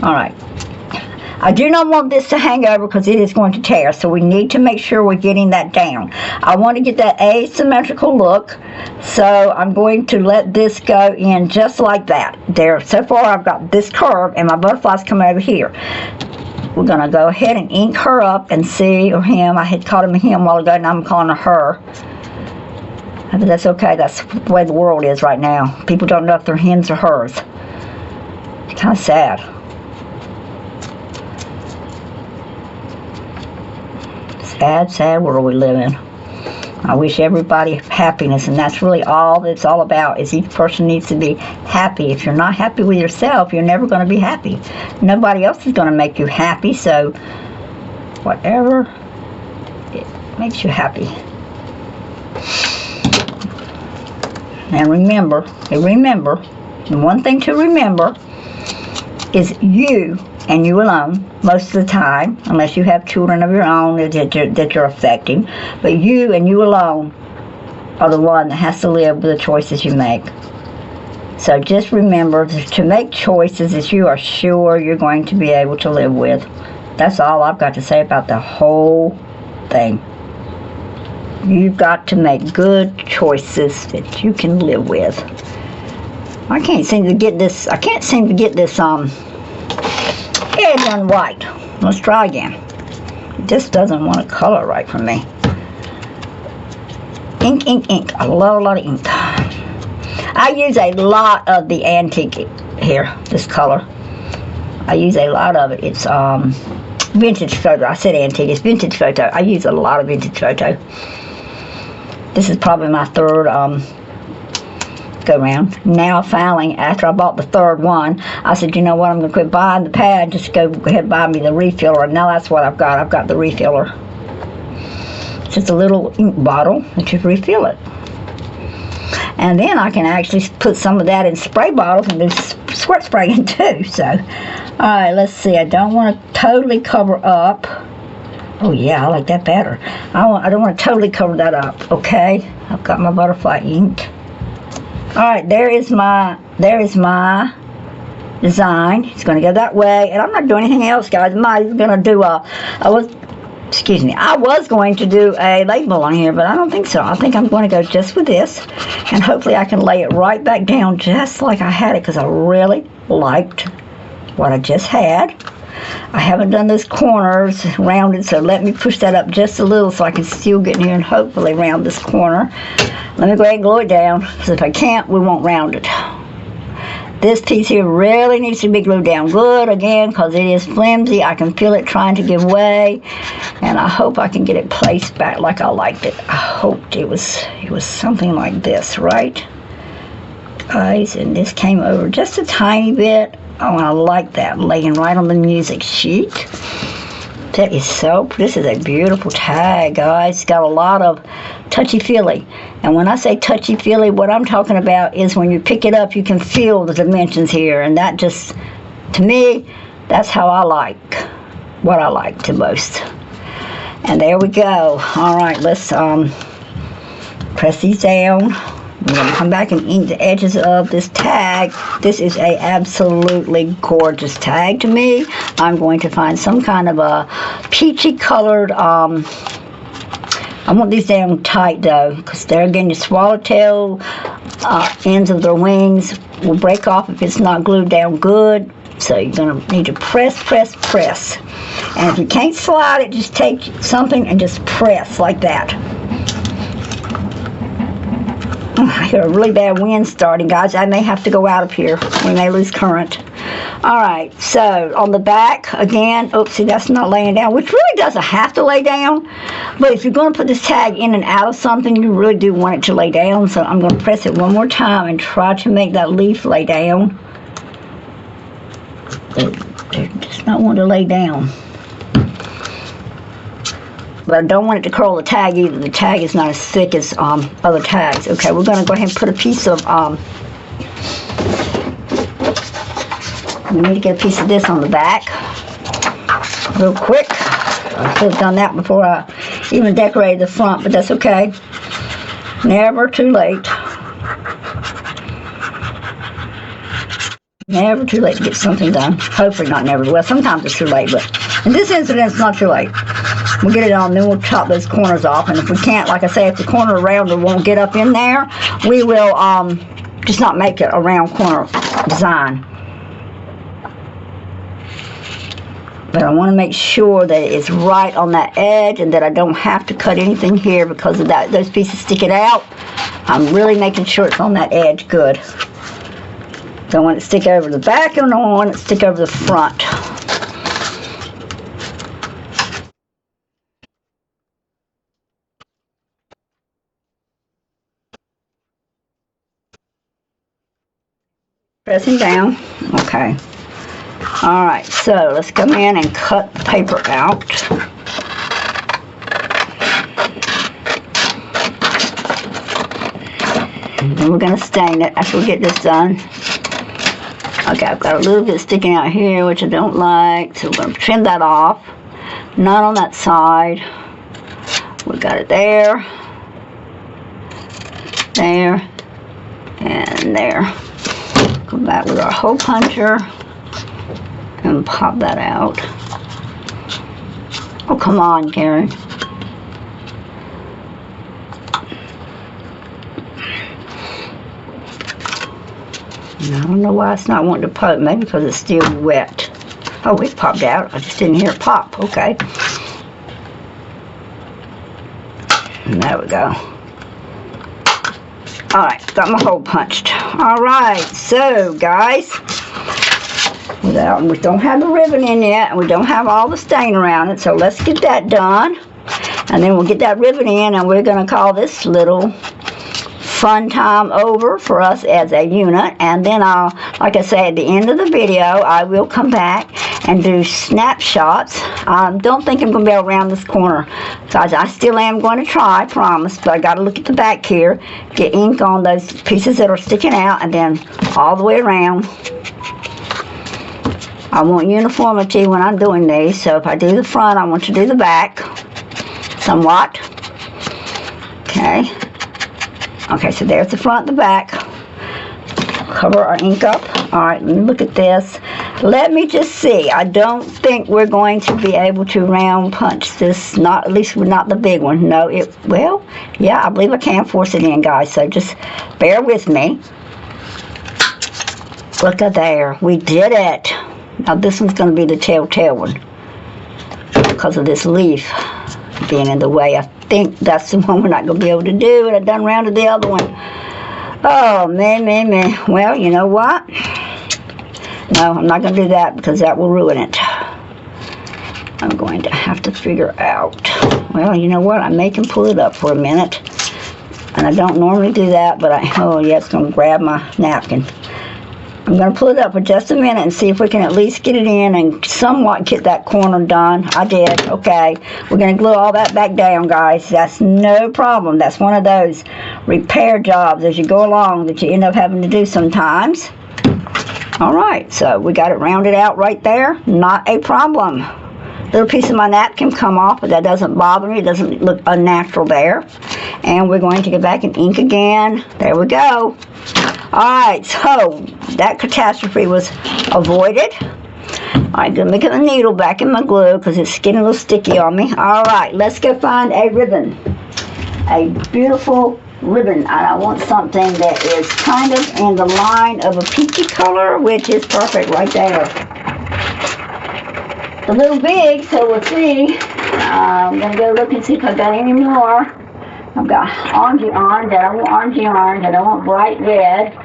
Alright. I do not want this to hang over because it is going to tear, so we need to make sure we're getting that down. I want to get that asymmetrical look, so I'm going to let this go in just like that. There, so far I've got this curve and my butterfly's coming over here. We're going to go ahead and ink her up and see, or him, I had called him a him a while ago, now I'm calling her her. But that's okay, that's the way the world is right now. People don't know if they're hims or hers. It's kind of sad. sad, sad world we live in. I wish everybody happiness, and that's really all it's all about, is each person needs to be happy. If you're not happy with yourself, you're never going to be happy. Nobody else is going to make you happy, so whatever it makes you happy. And remember, the one thing to remember is you and you alone most of the time, unless you have children of your own that you're affecting, but you and you alone are the one that has to live with the choices you make. So just remember to make choices that you are sure you're going to be able to live with. That's all I've got to say about the whole thing. You've got to make good choices that you can live with. I can't seem to get this edge on white. Let's try again. It just doesn't want to color right for me. Ink, ink, ink. I love a lot of ink. I use a lot of the antique here, this color. I use a lot of it. It's vintage photo. I said antique. It's vintage photo. I use a lot of vintage photo. This is probably my third go round. Now finally, after I bought the third one, I said, you know what, I'm going to quit buying the pad, just go ahead and buy me the refiller. And now that's what I've got. I've got the refiller. It's just a little ink bottle that you refill it. And then I can actually put some of that in spray bottles and do squirt spraying too. So, alright, let's see. I don't want to totally cover up. Oh yeah, I like that better. I don't want to totally cover that up. Okay, I've got my butterfly ink. Alright, there is my design. It's going to go that way, and I'm not doing anything else, guys. I'm going to do I was going to do a label on here, but I don't think so. I think I'm going to go just with this, and hopefully I can lay it right back down just like I had it, because I really liked what I just had. I haven't done those corners rounded, so let me push that up just a little so I can still get in here and hopefully round this corner. Let me go ahead and glue it down, because if I can't, we won't round it. This piece here really needs to be glued down good again, because it is flimsy. I can feel it trying to give way, and I hope I can get it placed back like I liked it. I hoped it was something like this, right? Guys, and this came over just a tiny bit. Oh, and I like that, laying right on the music sheet. That is this is a beautiful tag, guys. It's got a lot of touchy-feely. And when I say touchy-feely, what I'm talking about is when you pick it up, you can feel the dimensions here. And that just, to me, that's how I like, what I like the most. And there we go. All right, let's press these down. I'm going to come back and ink the edges of this tag. This is a absolutely gorgeous tag to me. I'm going to find some kind of a peachy colored, I want these down tight though, because there again, the swallowtail ends of their wings will break off if it's not glued down good. So you're going to need to press, press, press. And if you can't slide it, just take something and just press like that. I hear a really bad wind starting, guys. I may have to go out of here. We may lose current. Alright, so on the back, again, oopsie, that's not laying down, which really doesn't have to lay down. But if you're going to put this tag in and out of something, you really do want it to lay down. So I'm going to press it one more time and try to make that leaf lay down. It does not want to lay down. But I don't want it to curl the tag either. The tag is not as thick as other tags. Okay, we're going to go ahead and put a piece of, we need to get a piece of this on the back real quick. I should have done that before I even decorated the front, but that's okay. Never too late. Never too late to get something done. Hopefully not never. Well, sometimes it's too late, but in this incident, it's not too late. We'll get it on, then we'll chop those corners off. And if we can't, like I say, if the corner rounder won't get up in there, we will just not make it a round corner design. But I want to make sure that it's right on that edge and that I don't have to cut anything here because of that. Those pieces sticking out. I'm really making sure it's on that edge good. Don't want it to stick over the back and don't want it to stick over the front. Pressing down. Okay. Alright, so let's come in and cut the paper out. And we're going to stain it after we get this done. Okay, I've got a little bit sticking out here, which I don't like, so we're going to trim that off. Not on that side. We got it there, there, and there. Come back with our hole puncher and pop that out. Oh, come on, Karen. And I don't know why it's not wanting to pop. Maybe because it's still wet. Oh, it popped out. I just didn't hear it pop. Okay. And there we go. Alright, got my hole punched. Alright, so guys, we don't have the ribbon in yet, and we don't have all the stain around it, so let's get that done. And then we'll get that ribbon in, and we're going to call this little fun time over for us as a unit. And then I'll, like I say, at the end of the video, I will come back and do snapshots. Don't think I'm going to be around this corner, guys. I still am going to try, I promise, but I got to look at the back here, get ink on those pieces that are sticking out, and then all the way around. I want uniformity when I'm doing these, so if I do the front, I want to do the back somewhat. Okay. Okay, so there's the front and the back. Cover our ink up. Alright, let me look at this. Let me just see. I don't think we're going to be able to round punch this. Not, at least not the big one. No, well, yeah, I believe I can force it in, guys. So just bear with me. Look at there. We did it. Now this one's going to be the telltale one because of this leaf being in the way. I think that's the one we're not going to be able to do, and I done rounded the other one. Oh, man. Well, you know what? No, I'm not going to do that because that will ruin it. I'm going to have to figure out. Well, you know what? I may can pull it up for a minute. And I don't normally do that, but oh yeah, it's going to grab my napkin. I'm going to pull it up for just a minute and see if we can at least get it in and somewhat get that corner done. I did. Okay. We're going to glue all that back down, guys. That's no problem. That's one of those repair jobs as you go along that you end up having to do sometimes. Alright, so we got it rounded out right there. Not a problem. Little piece of my napkin come off, but that doesn't bother me. It doesn't look unnatural there. And we're going to get back and ink again. There we go. Alright, so that catastrophe was avoided. Alright, gonna make a needle back in my glue because it's getting a little sticky on me. Alright, let's go find a ribbon. A beautiful ribbon. And I want something that is kind of in the line of a peachy color, which is perfect right there. It's a little big, so we'll see. I'm gonna go look and see if I've got any more. I've got orangey orange, I don't want orangey orange, I don't want bright red.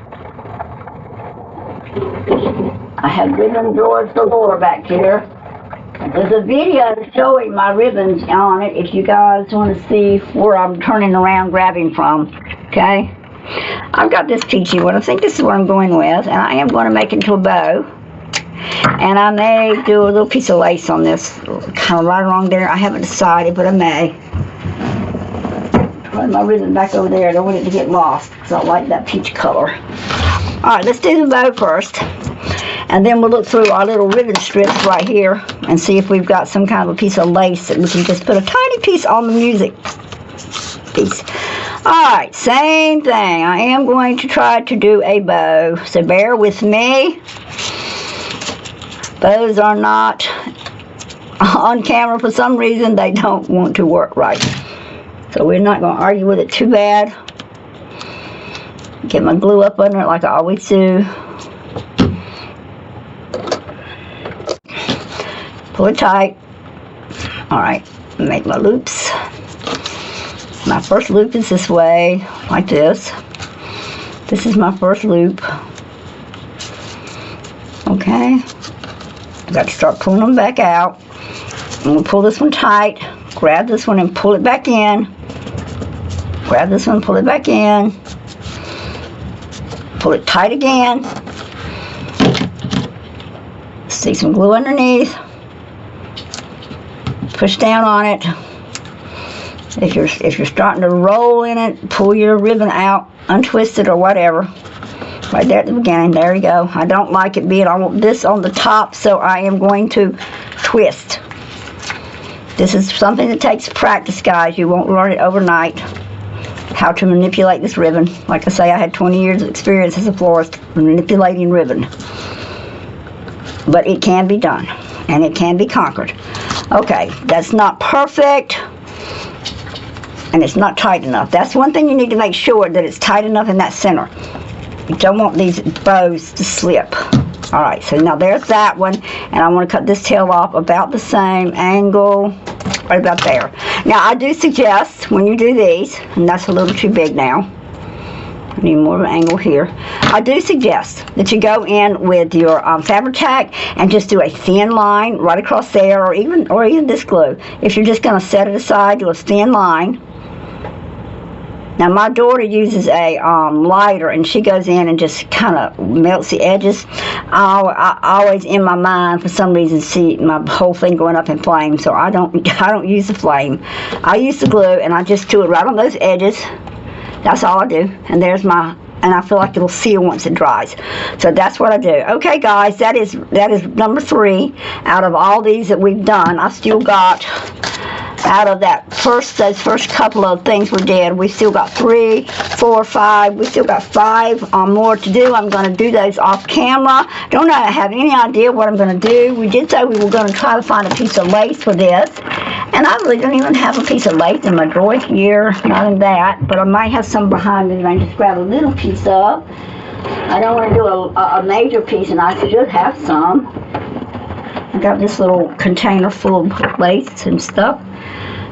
I have ribbon drawers galore back here. There's a video showing my ribbons on it if you guys want to see where I'm turning around grabbing from. Okay? I've got this peachy one. I think this is what I'm going with, and I am going to make it into a bow. And I may do a little piece of lace on this, kind of right along there. I haven't decided, but I may. Put my ribbon back over there. I don't want it to get lost because I like that peach color. Alright, let's do the bow first. And then we'll look through our little ribbon strips right here and see if we've got some kind of a piece of lace that we can just put a tiny piece on the music piece. Alright, same thing. I am going to try to do a bow, so bear with me. Bows are not on camera for some reason. They don't want to work right. So we're not going to argue with it too bad. Get my glue up under it like I always do. Pull it tight. Alright, make my loops. My first loop is this way, like this. This is my first loop. Okay. I've got to start pulling them back out. I'm going to pull this one tight. Grab this one and pull it back in. Grab this one, pull it back in. Pull it tight again. See some glue underneath. Push down on it. If you're starting to roll in it, pull your ribbon out, untwist it or whatever. Right there at the beginning, there you go. I don't like it being on this on the top, so I am going to twist. This is something that takes practice, guys. You won't learn it overnight, how to manipulate this ribbon. Like I say, I had 20 years of experience as a florist manipulating ribbon. But it can be done, and it can be conquered. Okay, that's not perfect, and it's not tight enough. That's one thing you need to make sure, that it's tight enough in that center. You don't want these bows to slip. Alright, so now there's that one, and I want to cut this tail off about the same angle, right about there. Now I do suggest, when you do these, and that's a little too big now, I need more of an angle here. I do suggest that you go in with your Fabri-Tac and just do a thin line right across there, or even this glue. If you're just going to set it aside, do a thin line. Now my daughter uses a lighter, and she goes in and just kind of melts the edges. I always, in my mind, for some reason, see my whole thing going up in flames, so I don't use the flame. I use the glue, and I just do it right on those edges. That's all I do, and there's my, and I feel like it'll seal once it dries. So that's what I do. Okay, guys, that is number 3 out of all these that we've done. I still got, out of those first couple of things we did, we still got 3, 4, 5. We still got 5 more to do. I'm going to do those off camera. Don't have any idea what I'm going to do. We did say we were going to try to find a piece of lace for this. And I really don't even have a piece of lace in my drawer here, not in that, but I might have some behind me that I can just grab a little piece of. I don't want to do a major piece, and I should have some. I got this little container full of lace and stuff.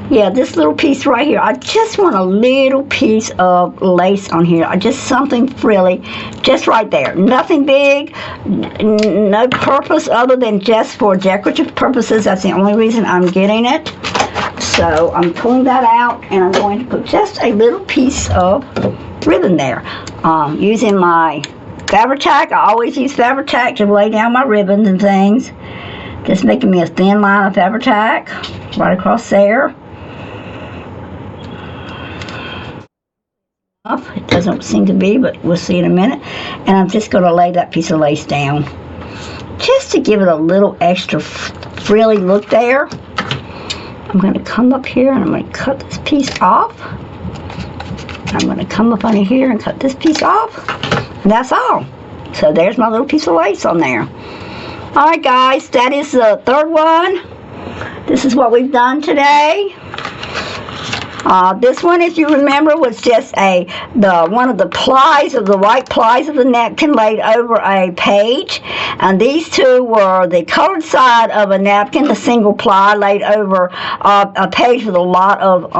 Yeah, this little piece right here. I just want a little piece of lace on here. Just something frilly, just right there. Nothing big, no purpose other than just for decorative purposes. That's the only reason I'm getting it. So I'm pulling that out, and I'm going to put just a little piece of ribbon there. Using my Fabri-Tac. I always use Fabri-Tac to lay down my ribbons and things. Just making me a thin line of Fabri-Tac right across there. It doesn't seem to be, but we'll see in a minute. And I'm just going to lay that piece of lace down, just to give it a little extra frilly look there. I'm going to come up here, and I'm going to cut this piece off. I'm going to come up under here and cut this piece off. And that's all. So there's my little piece of lace on there. Alright guys, that is the 3rd one. This is what we've done today. This one, if you remember, was just one of the plies of the white plies of the napkin laid over a page, and these two were the colored side of a napkin, the single ply laid over a page with a lot of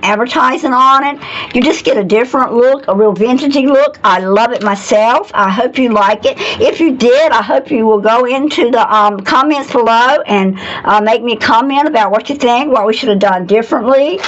advertising on it. You just get a different look, a real vintagey look. I love it myself. I hope you like it. If you did, I hope you will go into the comments below and make me a comment about what you think, what we should have done differently.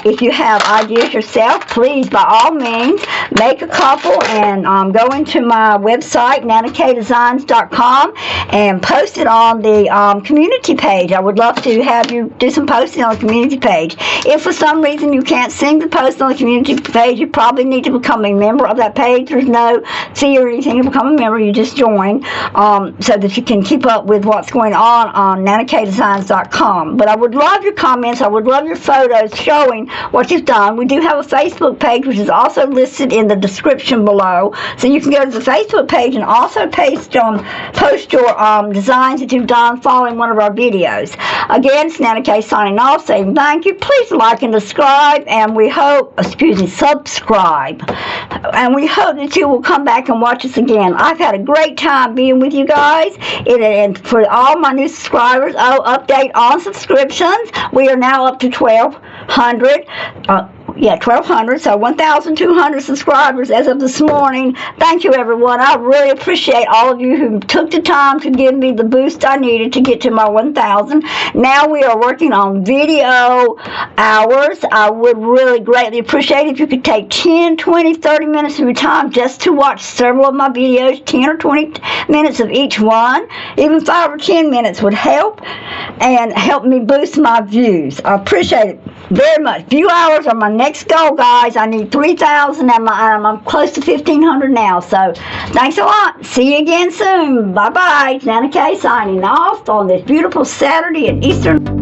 If you have ideas yourself, please, by all means, make a couple and go into my website, NanaKayeDesigns.com, and post it on the community page. I would love to have you do some posting on the community page. If for some reason you can't see the post on the community page, you probably need to become a member of that page. There's no fee or anything to become a member. You just join so that you can keep up with what's going on NanaKayeDesigns.com. But I would love your comments. I would love your photos showing what you've done. We do have a Facebook page, which is also listed in the description below, so you can go to the Facebook page and also post your designs that you've done following one of our videos. Again, it's NanaKaye signing off, saying thank you. Please like and subscribe, and we hope, subscribe, and we hope that you will come back and watch us again. I've had a great time being with you guys, and for all my new subscribers, update on subscriptions. We are now up to 1,200. 1,200, so 1,200 subscribers as of this morning. Thank you, everyone. I really appreciate all of you who took the time to give me the boost I needed to get to my 1,000. Now we are working on video hours. I would really greatly appreciate it if you could take 10, 20, 30 minutes of your time just to watch several of my videos, 10 or 20 minutes of each one. Even 5 or 10 minutes would help and help me boost my views. I appreciate it very much. View hours are my next goal, guys. I need 3,000 and I'm close to 1,500 now. So thanks a lot. See you again soon. Bye-bye. It's NanaKaye signing off on this beautiful Saturday at Eastern.